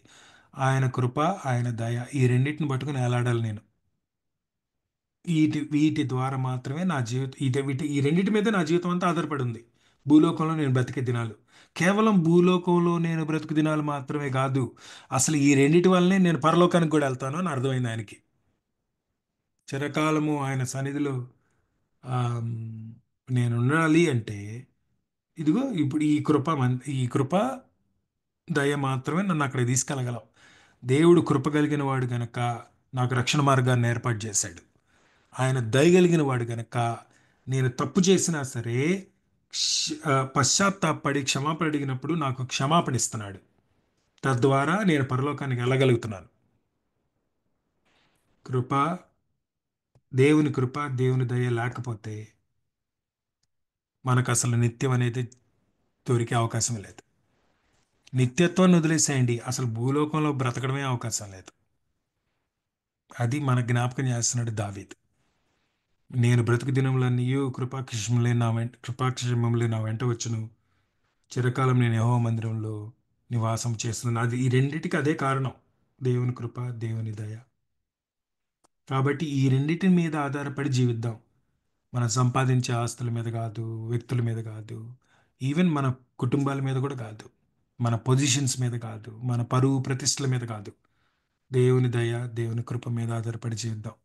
ఆయన కృప, ఆయన దయ, ఈ రెండింటిని పట్టుకుని ఏలాడాలి నేను. వీటి ద్వారా మాత్రమే నా జీవితం, ఈ రెండింటి మీద నా జీవితం అంతా ఆధారపడి ఉంది. భూలోకంలో నేను బ్రతికే దినాలు, కేవలం భూలోకంలో నేను బ్రతుకు దినాలు మాత్రమే కాదు, అసలు ఈ రెండిటి వల్లనే నేను పరలోకానికి కూడా వెళ్తాను అని అర్థమైంది ఆయనకి. చిరకాలము ఆయన సన్నిధిలో నేను ఉండాలి అంటే, ఇదిగో ఇప్పుడు ఈ కృప దయ మాత్రమే నన్ను అక్కడ తీసుకెళ్ళగలవు. దేవుడు కృప కలిగిన వాడు గనక నాకు రక్షణ మార్గాన్ని ఏర్పాటు చేశాడు. ఆయన దయ కలిగిన వాడు గనక నేను తప్పు చేసినా సరే పశ్చాత్తాపడి క్షమాపణ అడిగినప్పుడు నాకు క్షమాపణ ఇస్తున్నాడు. తద్వారా నేను పరలోకానికి వెళ్ళగలుగుతున్నాను. కృప, దేవుని కృప, దేవుని దయ లేకపోతే మనకు అసలు నిత్యం అనేది దొరికే అవకాశం లేదు. నిత్యత్వాన్ని వదిలేసేయండి, అసలు భూలోకంలో బ్రతకడమే అవకాశం లేదు. అది మన జ్ఞాపకం చేస్తున్నాడు దావీదు. నేను బ్రతుకు దినములన్నీ కృపాక్షేమములే నా వెంట వచ్చును. చిరకాలం నేను యెహోవా మందిరంలో నివాసం చేస్తున్నాను. అది ఈ రెండిటికి అదే కారణం, దేవుని కృప, దేవుని దయ. కాబట్టి ఈ రెండిటి మీద ఆధారపడి జీవిద్దాం. మనం సంపాదించే ఆస్తుల మీద కాదు, వ్యక్తుల మీద కాదు, ఈవెన్ మన కుటుంబాల మీద కూడా కాదు, మన పొజిషన్స్ మీద కాదు, మన పరువు ప్రతిష్టల మీద కాదు. దేవుని దయ, దేవుని కృప మీద ఆధారపడి జీవిద్దాం.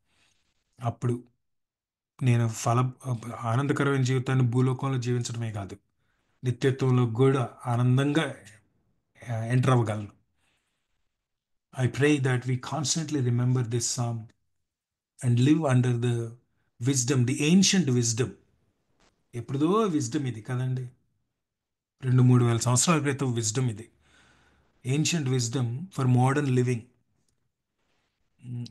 అప్పుడు నేను ఆనందకరమైన జీవితాన్ని భూలోకంలో జీవించడమే కాదు, నిత్యత్వంలో కూడా ఆనందంగా enter అవ్వగలను. I pray that we constantly remember this psalm and live under the wisdom, the ancient wisdom. ఎప్పుడుదో విజ్డమ్ ఇది కదండి, 2,000-3,000 సంవత్సరాల క్రితం విజ్డమ్ ఇది. Ancient wisdom for modern living.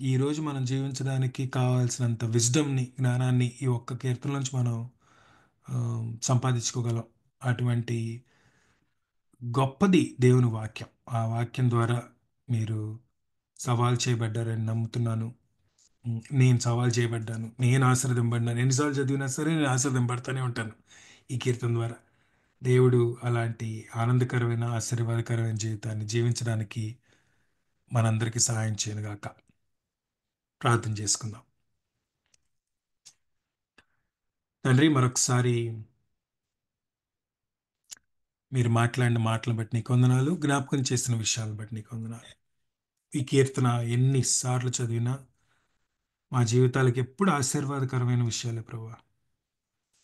ఈరోజు మనం జీవించడానికి కావాల్సినంత విజ్డమ్ని, జ్ఞానాన్ని ఈ ఒక్క కీర్తన నుంచి మనం సంపాదించుకోగలం. అటువంటి గొప్పది దేవుని వాక్యం. ఆ వాక్యం ద్వారా మీరు సవాల్ చేయబడ్డారని నమ్ముతున్నాను. నేను సవాల్ చేయబడ్డాను, నేను ఆశీర్వదింపబడ్డాను. ఎన్నిసార్లు చదివినా సరే నేను ఆశీర్వదింపబడతానే ఉంటాను ఈ కీర్తన ద్వారా. దేవుడు అలాంటి ఆనందకరమైన, ఆశీర్వాదకరమైన జీవితాన్ని జీవించడానికి మనందరికీ సహాయం చేయనుగాక. ప్రార్థన చేసుకుందాం. తండ్రి, మరొకసారి మీరు మాట్లాడిన మాటలను బట్టి నీకు వందనాలు, జ్ఞాపకం చేసిన విషయాలను బట్టి నీకు వందనాలు. ఈ కీర్తన ఎన్నిసార్లు చదివినా మా జీవితాలకు ఎప్పుడు ఆశీర్వాదకరమైన విషయాలే ప్రభువా.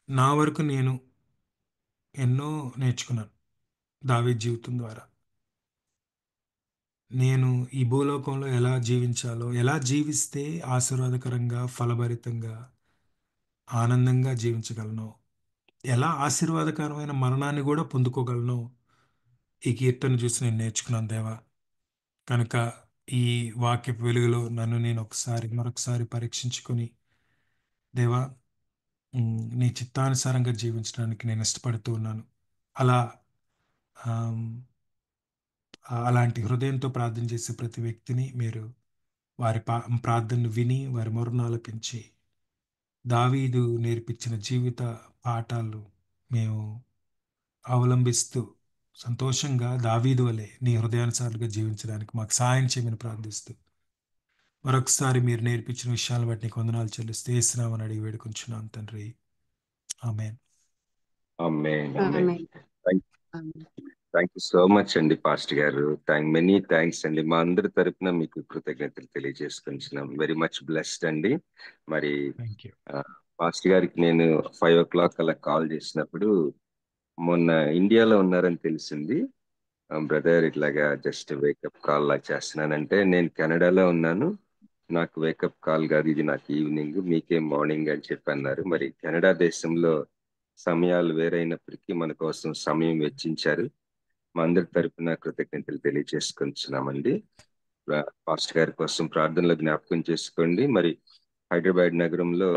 నా వరకు నేను ఎన్నో నేర్చుకున్నాను దావీదు జీవితం ద్వారా. నేను ఈ భూలోకంలో ఎలా జీవించాలో, ఎలా జీవిస్తే ఆశీర్వాదకరంగా, ఫలభరితంగా, ఆనందంగా జీవించగలను, ఎలా ఆశీర్వాదకరమైన మరణాన్ని కూడా పొందుకోగలను, ఈ కీర్తన చూసి నేను నేర్చుకున్నాను దేవా. కనుక ఈ వాక్యపు వెలుగులో నన్ను నేను మరొకసారి పరీక్షించుకొని దేవా, నీ చిత్తానుసారంగా జీవించడానికి నేను ఇష్టపడుతూ ఉన్నాను. అలా అలాంటి హృదయంతో ప్రార్థన చేసే ప్రతి వ్యక్తిని మీరు వారి ప్రార్థనను విని వారి మొరను ఆలకించి దావీదు నేర్పించిన జీవిత పాఠాలు మేము అవలంబిస్తూ సంతోషంగా దావీదు వలె నీ హృదయానుసారులుగా జీవించడానికి మాకు సహాయం చేయమని ప్రార్థిస్తూ, మరొకసారి మీరు నేర్పించిన విషయాలను బట్టి నీకు వందనాలు చెల్లిస్తూ యేసునామమున అడిగి వేడుకొంచున్నాను తండ్రి. ఆమేన్. థ్యాంక్ యూ సో మచ్ అండి పాస్టర్ గారు. మెనీ థ్యాంక్స్ అండి. మా అందరి తరపున మీకు కృతజ్ఞతలు తెలియజేసుకుంటున్నాం. వెరీ మచ్ బ్లెస్డ్ అండి. మరి థ్యాంక్ యూ. పాస్టర్ గారికి నేను 5 o'clock అలా కాల్ చేసినప్పుడు మొన్న ఇండియాలో ఉన్నారని తెలిసింది. బ్రదర్ ఇట్లాగా జస్ట్ వేకప్ కాల్ లా చేస్తున్నానంటే, నేను కెనడాలో ఉన్నాను, నాకు వేకప్ కాల్ కాదు, ఇది నాకు ఈవినింగ్, మీకే మార్నింగ్ అని చెప్పి అన్నారు. మరి కెనడా దేశంలో సమయాలు వేరైనప్పటికీ మన కోసం సమయం వెచ్చించారు. మా అందరి తరపున కృతజ్ఞతలు తెలియజేసుకుంటున్నామండి. పాస్టర్ గారి కోసం ప్రార్థనలో జ్ఞాపకం చేసుకోండి. మరి హైదరాబాద్ నగరంలో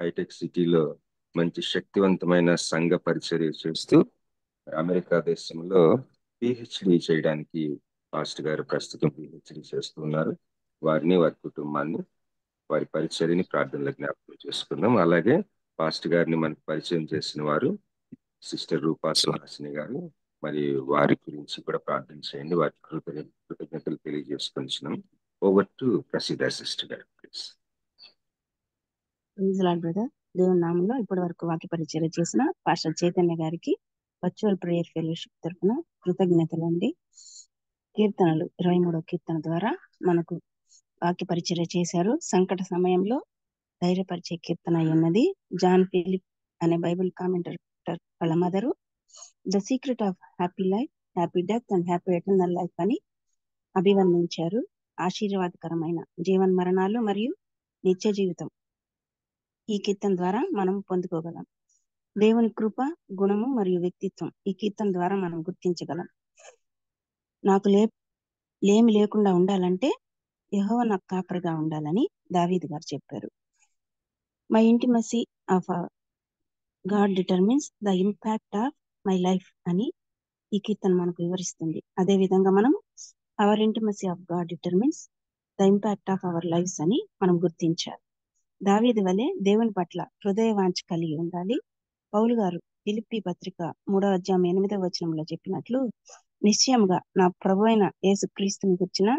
హైటెక్ సిటీలో మంచి శక్తివంతమైన సంఘ పరిచర్య చేస్తూ అమెరికా దేశంలో పిహెచ్డి చేయడానికి పాస్టర్ గారు ప్రస్తుతం పిహెచ్డి చేస్తున్నారు. వారిని, వారి కుటుంబాన్ని, వారి పరిచర్యని ప్రార్థనలో జ్ఞాపకం చేసుకుందాం. అలాగే పాస్టర్ గారిని మనకు పరిచయం చేసిన వారు సిస్టర్ రూపా సుహాసిని గారు, మరి వారి గురించి కూడా ప్రార్థన చేయండి. వారి కృతజ్ఞతలు తెలియజేసుకుంటున్నాం. ఓవర్ టు ప్రసిద్ధ సిస్టర్ గారు ప్లీజ్. బ్రదర్, దేవుని నామంలో ఇప్పటి వరకు వాక్య పరిచయం చేసిన పాస్టర్ చైతన్య గారికి వర్చువల్ ప్రేయర్ ఫెలోషిప్ తరఫున కృతజ్ఞతలండి. కీర్తనలు 23వ కీర్తన ద్వారా మనకు వాక్య పరిచర్య చేశారు. సంకట సమయంలో ధైర్యపరిచే కీర్తన ఉన్నది. జాన్ ఫిలిప్ అనే బైబిల్ కామెంటర్ వాళ్ళ mother the secret of happy life, happy death and happy eternal life అని అభివర్ణించారు. ఆశీర్వాదకరమైన జీవన్ మరణాలు మరియు నిత్య జీవితం ఈ కీర్తన ద్వారా మనం పొందుకోగలం. దేవుని కృప, గుణము మరియు వ్యక్తిత్వం ఈ కీర్తన ద్వారా మనం గుర్తించగలం. నాకు లేమి లేకుండా ఉండాలంటే యెహోవా నాకు కాపరిగా ఉండాలని దావీదు గారు చెప్పారు. My intimacy of God determines the impact of my life అని ఈ కీర్తన మనకు వివరిస్తుంది. అదే విధంగా మనం our intimacy of God determines the impact of our lives అని మనం గుర్తించాలి. దావీదు వలె దేవుని పట్ల హృదయ వాంఛ కలిగి ఉండాలి. పౌలు గారు ఫిలిప్పీ పత్రిక 3వ అధ్యాయం 8వ వచనంలో చెప్పినట్లు, నిశ్చయముగా నా ప్రభు అయిన యేసు క్రీస్తుని గుర్చిన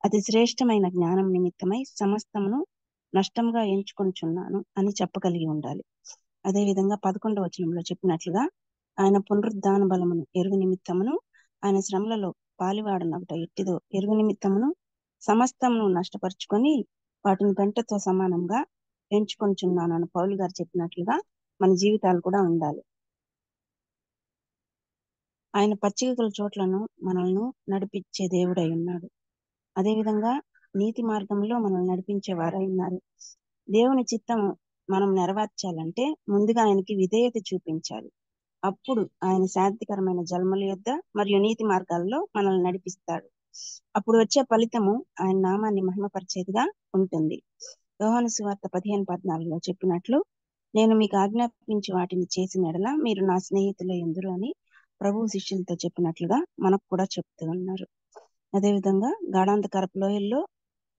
అతి శ్రేష్టమైన జ్ఞానం నిమిత్తమై సమస్తమును నష్టంగా ఎంచుకొనుచున్నాను అని చెప్పగలిగి ఉండాలి. అదే విధంగా 11వ వచనంలో చెప్పినట్లుగా ఆయన పునరుద్ధాన బలమును ఎరుగు నిమిత్తమును ఆయన శ్రమలలో పాలివాడనొకట ఎట్టిదో ఎరుగు నిమిత్తమును సమస్తమును నష్టపరుచుకొని వాటిని గంటతో సమానంగా ఎంచుకొనుచున్నాను అని పౌలు గారు చెప్పినట్లుగా మన జీవితాలు కూడా ఉండాలి. ఆయన పచ్చిక గల చోట్లను మనల్ని నడిపించే దేవుడై ఉన్నాడు. అదేవిధంగా నీతి మార్గంలో మనల్ని నడిపించే వారై ఉన్నారు. దేవుని చిత్తం మనం నెరవేర్చాలంటే ముందుగా ఆయనకి విధేయత చూపించాలి. అప్పుడు ఆయన శాంతికరమైన జన్మల యొద్ద మరియు నీతి మార్గాల్లో మనల్ని నడిపిస్తాడు. అప్పుడు వచ్చే ఫలితము ఆయన నామాన్ని మహిమపరిచేదిగా ఉంటుంది. యోహాను సువార్త 15:14లో చెప్పినట్లు, నేను మీకు ఆజ్ఞాపించి వాటిని చేసిన యెడల మీరు నా స్నేహితులై ఉందురు అని ప్రభువు శిష్యులతో చెప్పినట్లుగా మనకు కూడా చెప్తూ ఉన్నారు. అదేవిధంగా గాఢాంధకరపు లోయల్లో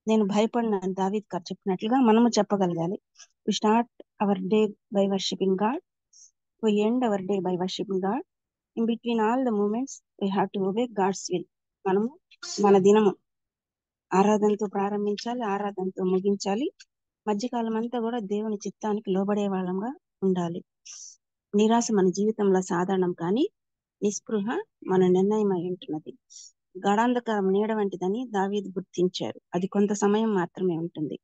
నేను భయపడిన దావీదు గారు చెప్పినట్లుగా మనము చెప్పగలగాలి. We start our day by worshipping God, we end our day by worshipping God. In between all the moments we have to obey God's will. మనము మన దినము ఆరాధనతో ప్రారంభించాలి, ఆరాధనతో ముగించాలి. మధ్యకాలం అంతా కూడా దేవుని చిత్తానికి లోబడే వాళ్ళంగా ఉండాలి. నిరాశ మన జీవితంలో సాధారణం, కానీ నిస్పృహ మన నిర్ణయం అయి ఉంటున్నది. గాఢాంధకారం నీడ వంటిదని దావీదు గుర్తించారు. అది కొంత సమయం మాత్రమే ఉంటుంది.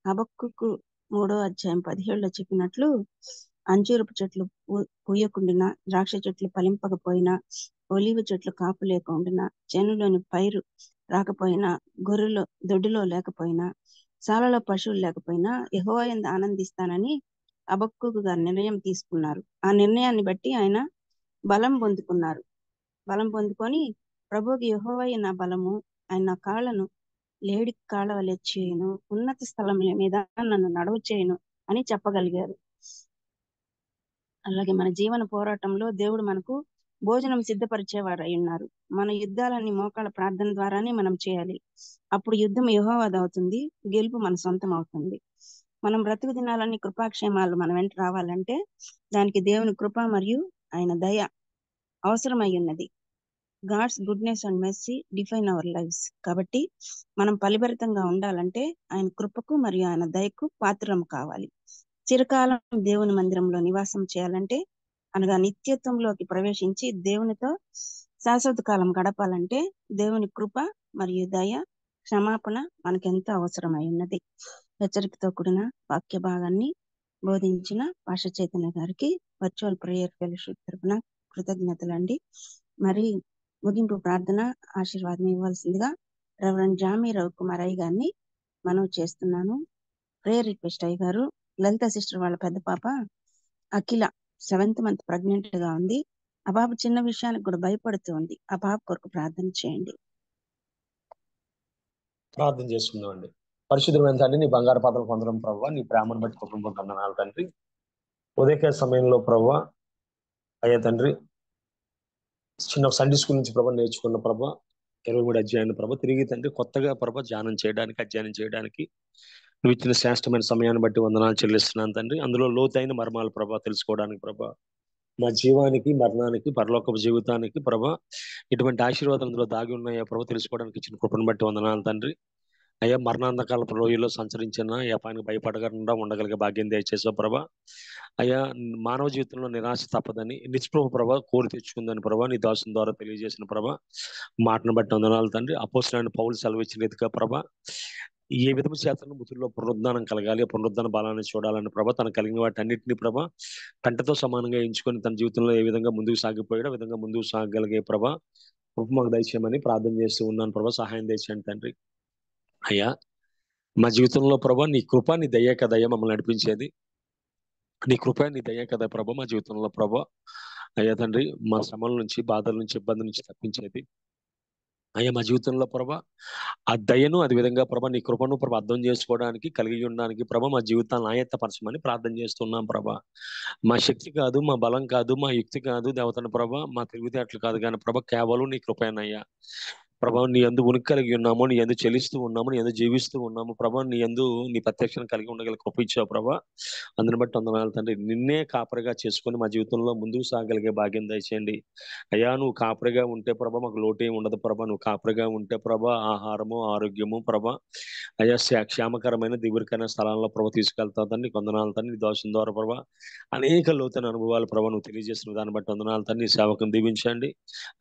హబక్కూకు 3వ అధ్యాయం 17లో చెప్పినట్లు, అంజూరపు చెట్లు పూయకుండినా, ద్రాక్ష చెట్లు ఫలింపకపోయినా, ఒలీవ చెట్లు కాపు లేకుండినా, చేనులోని పైరు రాకపోయినా, గొర్రెలు దొడ్డిలో లేకపోయినా, శాలలో పశువులు లేకపోయినా యెహోవా యందు ఆనందిస్తానని హబక్కూకు గారు నిర్ణయం తీసుకున్నారు. ఆ నిర్ణయాన్ని బట్టి ఆయన బలం పొందుకున్నారు. బలం పొందుకొని ప్రభువుకి యెహోవాయే నా బలము, ఆయన నా కాళ్ళను లేడి కాళ్ళ వలె చేయను, ఉన్నత స్థలముల మీద నన్ను నడవ చేయను అని చెప్పగలిగారు. అలాగే మన జీవన పోరాటంలో దేవుడు మనకు భోజనం సిద్ధపరిచేవారు అయి ఉన్నారు. మన యుద్ధాలన్నీ మోకాళ్ళ ప్రార్థన ద్వారానే మనం చేయాలి. అప్పుడు యుద్ధం యెహోవాది అవుతుంది, గెలుపు మన సొంతం అవుతుంది. మనం బ్రతుకు దినాలన్నీ కృపాక్షేమాలు మన వెంట రావాలంటే దానికి దేవుని కృప మరియు ఆయన దయ అవసరమై ఉన్నది. God's goodness and mercy define our lives. కాబట్టి మనం ఫలిభరితంగా ఉండాలంటే ఆయన కృపకు మరియు ఆయన దయకు పాత్రం కావాలి. చిరకాలం దేవుని మందిరంలో నివాసం చేయాలంటే, అనగా నిత్యత్వంలోకి ప్రవేశించి దేవునితో శాశ్వత కాలం గడపాలంటే దేవుని కృప మరియు దయ, క్షమాపణ మనకెంతో అవసరమై ఉన్నది. హెచ్చరికతో కూడిన వాక్య భాగాన్ని బోధించిన పాస్టర్ చైతన్య గారికి వర్చువల్ ప్రేయర్ ఫెలోషిప్ తరపున కృతజ్ఞతలండి. మరి ముగింపు ప్రార్థన ఆశీర్వాదం ఇవ్వాల్సిందిగా రెవరెండ్ జామీ రవికుమార్ అయ్య గారిని మనవి చేస్తున్నాను. ప్రేయర్ రిక్వెస్ట్ అయ్య గారు, లలిత సిస్టర్ వాళ్ళ పెద్ద పాప అఖిల 7th month ప్రెగ్నెంట్ గా ఉంది. ఆ పాప చిన్న విషయానికి కూడా భయపడుతూ ఉంది. ఆ పాప కొరకు ప్రార్థన చేయండి. ప్రార్థన చేసుకుందామండి. పరిశుద్ధమైన తండ్రి, నీ బంగారు పాత్రలు పొందడం ప్రభావ, నీ ప్రేమను బట్టి కుటుంబం తండ్రి. ఉదయకాల సమయంలో ప్రభావ అయ్యా తండ్రి, చిన్న సండే స్కూల్ నుంచి ప్రభావ నేర్చుకున్న ప్రభావ 23 అధ్యాయం ప్రభావ తిరిగి తండ్రి కొత్తగా ప్రభావ అధ్యయనం చేయడానికి నువ్వు ఇచ్చిన శ్రేష్టమైన సమయాన్ని బట్టి వందనాలు చెల్లిస్తున్నాను తండ్రి. అందులో లోతైన మర్మాలు ప్రభావ తెలుసుకోవడానికి ప్రభావ, మా జీవానికి, మరణానికి, పరలోకపు జీవితానికి ప్రభావ ఇటువంటి ఆశీర్వాదాలు అందులో దాగి ఉన్నాయా ప్రభావ తెలుసుకోవడానికి ఇచ్చిన కృపను బట్టి వందనాలు తండ్రి. అయ్యా మరణాంధకాలపు లోయలో సంచరించిన అపాయానికి భయపడకుండా ఉండగలిగే భాగ్యం దయచేసావు ప్రభా. అయ్యా మానవ జీవితంలో నిరాశ తప్పదని, నిస్పృహ ప్రభా కోరి తెచ్చుకుందని ప్రభా నీ దాసుని ద్వారా తెలియజేసిన ప్రభా మాటను బట్టి వందనాలు తండ్రి. అపోస్తలుడైన పౌలు సెలవిచ్చిన రీతిగా ప్రభా ఏ విధము చేతను మృతుల్లో పునరుద్ధానం కలగాలి, పునరుద్ధాన బలాన్ని చూడాలని ప్రభా తను కలిగిన వాటి అన్నింటినీ ప్రభా కంటతో సమానంగా ఎంచుకొని తన జీవితంలో ఏ విధంగా ముందుకు సాగిపోయాడో ఆ విధంగా ముందుకు సాగగలిగే ప్రభా కృప మాకు దయచేయమని ప్రార్థన చేస్తూ ఉన్నాను ప్రభా. సహాయం దయచేయండి తండ్రి. అయ్యా మా జీవితంలో ప్రభా నీ కృప, నీ దయ మమ్మల్ని నడిపించేది. నీ కృప నీ దయ కదా ప్రభా మా జీవితంలో ప్రభా. అయ్యా తండ్రి, మా శ్రమల నుంచి, బాధల నుంచి, ఇబ్బంది నుంచి తప్పించేది అయ్యా మా జీవితంలో ప్రభా. ఆ దయను అదే విధంగా ప్రభా నీ కృపను ప్రభా అర్థం చేసుకోవడానికి, కలిగి ఉండడానికి ప్రభా మా జీవితాలను ఆయత్తపరచమని ప్రార్థన చేస్తున్నాం ప్రభా. మా శక్తి కాదు, మా బలం కాదు, మా యుక్తి కాదు దేవతన ప్రభా, మా తెలివితేటలు కాదు కానీ ప్రభా కేవలం నీ కృపేనయ్యా. ప్రభా నీ యందు ఉనికి కలిగి ఉన్నాము, నీ యందు చెల్లిస్తూ ఉన్నాము, నీ యందు జీవిస్తూ ఉన్నాము ప్రభా. నీ యందు నీ ప్రత్యక్షను కలిగి ఉండగల కృప ఇచ్చావు ప్రభా. అందుని బట్టి వందనాలు తండ్రి. నిన్నే కాపరిగా చేసుకొని మా జీవితంలో ముందుకు సాగలిగే భాగ్యం దయచేయండి అయ్యా. నువ్వు కాపరిగా ఉంటే ప్రభా మాకు లోటు ఏమి ఉండదు ప్రభా. నువ్వు కాపరిగా ఉంటే ప్రభా ఆహారము, ఆరోగ్యము ప్రభా అయ్యా క్షేమకరమైన దివ్యకరమైన స్థలాల్లో ప్రభా తీసుకెళ్తావు తండ్రి. వందనాలు తండ్రి. నీ దోషం ద్వారా ప్రభా అనేక లోతైన అనుభవాలు ప్రభా నువ్వు తెలియజేస్తున్న దాన్ని బట్టి వందనాలు తండ్రి. నీ సేవకుని దీవించండి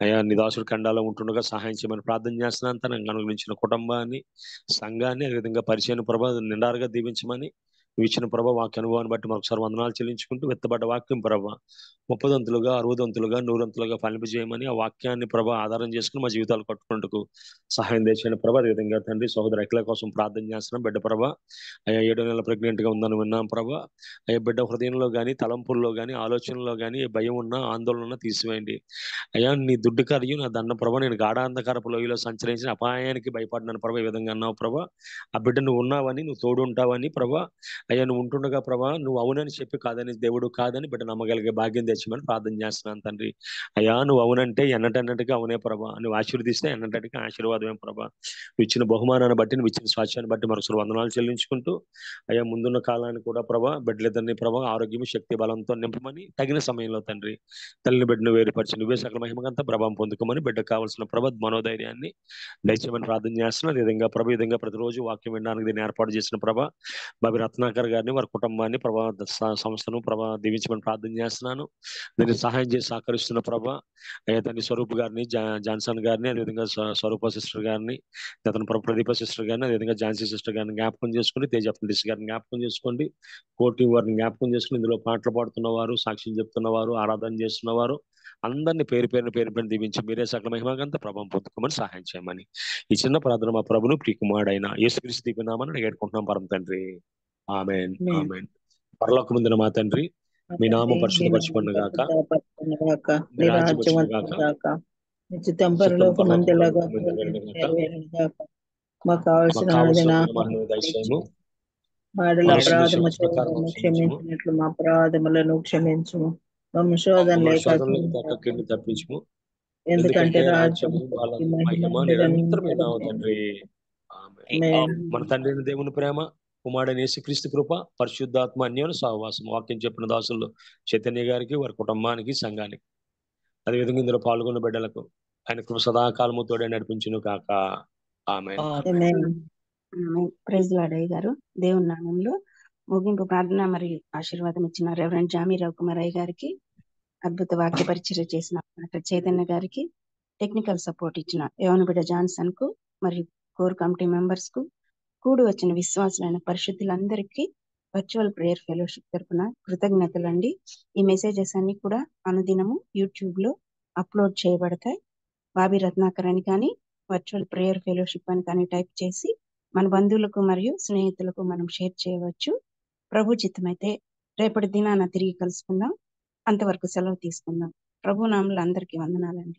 అయ్యా. నీ దాసుడు ఖండాలో ఉంటుండగా సహాయం చేయమని ప్రార్థన చేస్తున్నాను తను అనుగ్రహించిన కుటుంబాన్ని, సంఘాన్ని, అదేవిధంగా పరిచయం ప్రభా నిండారుగా దీవించమని నువ్వు ఇచ్చిన ప్రభా వాక్య అనుభవాన్ని బట్టి మరొకసారి వందనాలు చెల్లించుకుంటూ విత్తబడ్డ వాక్యం ప్రభా 30 60 100 ఫలింపజేయమని ఆ వాక్యాన్ని ప్రభా ఆధారం చేసుకుని మా జీవితాలు కట్టుకుంటూ సహాయం చేసిన ప్రభా. అదేవిధంగా తండ్రి సహోదరు అఖిల కోసం ప్రార్థన చేస్తున్నాం. బిడ్డ ప్రభా అయ్యా 7 నెలల ప్రెగ్నెంట్ గా ఉందని విన్నాం ప్రభా. అయ్యా బిడ్డ హృదయంలో కానీ, తలంపుల్లో కానీ, ఆలోచనలో కానీ భయం ఉన్నా, ఆందోళన ఉన్నా తీసివేయండి అయ్యా. నీ దుడ్డు కార్యం నా దండ ప్రభా. నేను గాఢాంధకారపు లోయలో సంచరించిన అపాయానికి భయపడినాను ప్రభా. ఈ విధంగా అన్నావు ప్రభా. ఆ బిడ్డ నువ్వు ఉన్నావని, నువ్వు తోడు ఉంటావని ప్రభా అయ్యా. నువ్వు ఉంటుండగా ప్రభా నువ్వు అవునని చెప్పి కాదని దేవుడు కాదని బిడ్డ నమ్మగలిగే భాగ్యం తెచ్చమని ప్రార్థన చేస్తున్నాను తండ్రి. అయ్యా నువ్వు అవునంటే ఎన్నటన్నట్టుగా అవునే ప్రభా. నువ్వు ఆశీర్వదిస్తే ఎన్నటట్టుగా ఆశీర్వాదమే ప్రభా. నువ్వు ఇచ్చిన బహుమానాన్ని బట్టి, నువ్వు ఇచ్చిన స్వాస్థ్యాన్ని బట్టి మరొకసారి వందనాలు చెల్లించుకుంటూ అయ్యా ముందున్న కాలాన్ని కూడా ప్రభా బిడ్డలిద్దరిని ప్రభా ఆరోగ్యం, శక్తి, బలంతో నింపమని తగిన సమయంలో తండ్రి తల్లిని బిడ్డను వేరుపరిచి నువ్వే సకల మహిమకంతా ప్రభావం పొందుకోమని బిడ్డకు కావాల్సిన ప్రభా మనోధైర్యాన్ని దయచేయమని ప్రార్థన చేస్తున్నాను. ఈ విధంగా ప్రభా ఈ విధంగా ప్రతిరోజు వాక్యం వినడానికి దీన్ని ఏర్పాటు చేసిన ప్రభా బాబి రత్నాకర్ గారిని, వారి కుటుంబాన్ని ప్రభా సంస్థను ప్రభా దీవించమని ప్రార్థన చేస్తున్నాను. దీన్ని సహాయం చేసి సహకరిస్తున్న ప్రభా అయ్యా తండ్రి స్వరూప్ గారిని, జాన్సన్ గారిని, అదేవిధంగా స్వరూప సిస్టర్ గారిని, అతను ప్రదీప సిస్టర్ గారిని, అదేవిధంగా ఝాన్సీ సిస్టర్ గారిని జ్ఞాపకం చేసుకుని, తేజ గారిని జ్ఞాపకం చేసుకోండి, కోటి వారిని జ్ఞాపకం చేసుకుని, ఇందులో పాటలు పాడుతున్నవారు, సాక్ష్యం చెప్తున్నవారు, ఆరాధన చేస్తున్నవారు అందరినీ పేరు పేరు దీవించి మీరే సకల మహిమకంతా ప్రభావం పొందుకోమని సహాయం చేయమని ఈ చిన్న ప్రార్థన మా ప్రభును ప్రియకుమారుడైన యేసుక్రీస్తు దీపనామని అడిగేడుకుంటున్నాం పరమ తండ్రి. Amen, amen. పరలోకముందున మా తండ్రి మీ నామం పరిశుద్ధపరచబడును గాక, మీ నీ రాజ్యం రాజ్యం వచ్చును గాక, వచ్చుగాక, నిశ్చితం చిత్తం పరలోకం మందిలాగా నెరవేరును గాక. మాకు మాకు కావలసిన కావలసిన నాకు మనము దయచేయము. వాడిల మన అపరాధము క్షమించు క్షమించినట్లు మా అపరాధములను క్షమించుము. శోధన లేక కింద తప్పించుము. ఎందుకంటే రాజ్యము, రాజ్యము, బలం, మహిమ మహిమ నిరంతరమైన తండ్రి. మన తండ్రి అయిన దేవుని ప్రేమ, కుమారుడైన యేసుక్రీస్తు కృప, పరిశుద్ధాత్మ అన్యోన్య సహవాసం వాక్యం చెప్పిన దాసులు చైతన్య గారికి, వారి కుటుంబానికి, సంఘానికి, అదేవిధంగా ఇందులో పాల్గొన్న బిడ్డలకు ఆయన కృప సదాకాలము తోడే నడిపించును కాక. ఆమె ప్రైజ్ లార్డ్ అయ్య గారు. దేవుని నామంలో ముగింపు ప్రార్థన మరియు ఆశీర్వాదం ఇచ్చిన రెవరెండ్ జామీ రవికుమార్ అయ్య గారికి, అద్భుత వాక్య పరిచర్య చేసిన డాక్టర్ చైతన్య గారికి, టెక్నికల్ సపోర్ట్ ఇచ్చిన యోనబిడ్డ జాన్సన్ కు మరియు కోర్ కమిటీ మెంబర్స్ కు, కూడి వచ్చిన విశ్వాసులైన పరిశుద్ధులందరికీ వర్చువల్ ప్రేయర్ ఫెలోషిప్ తరపున కృతజ్ఞతలండి. ఈ మెసేజెస్ అన్ని కూడా అనుదినము యూట్యూబ్ లో అప్లోడ్ చేయబడతాయి. బాబీ రత్నాకర్ అని కానీ, వర్చువల్ ప్రేయర్ ఫెలోషిప్ అని కానీ టైప్ చేసి మన బంధువులకు మరియు స్నేహితులకు మనం షేర్ చేయవచ్చు. ప్రభు చిత్తమైతే రేపటి దినాన తిరిగి కలుసుకుందాం. అంతవరకు సెలవు తీసుకుందాం. ప్రభు నామములో అందరికీ వందనాలండి.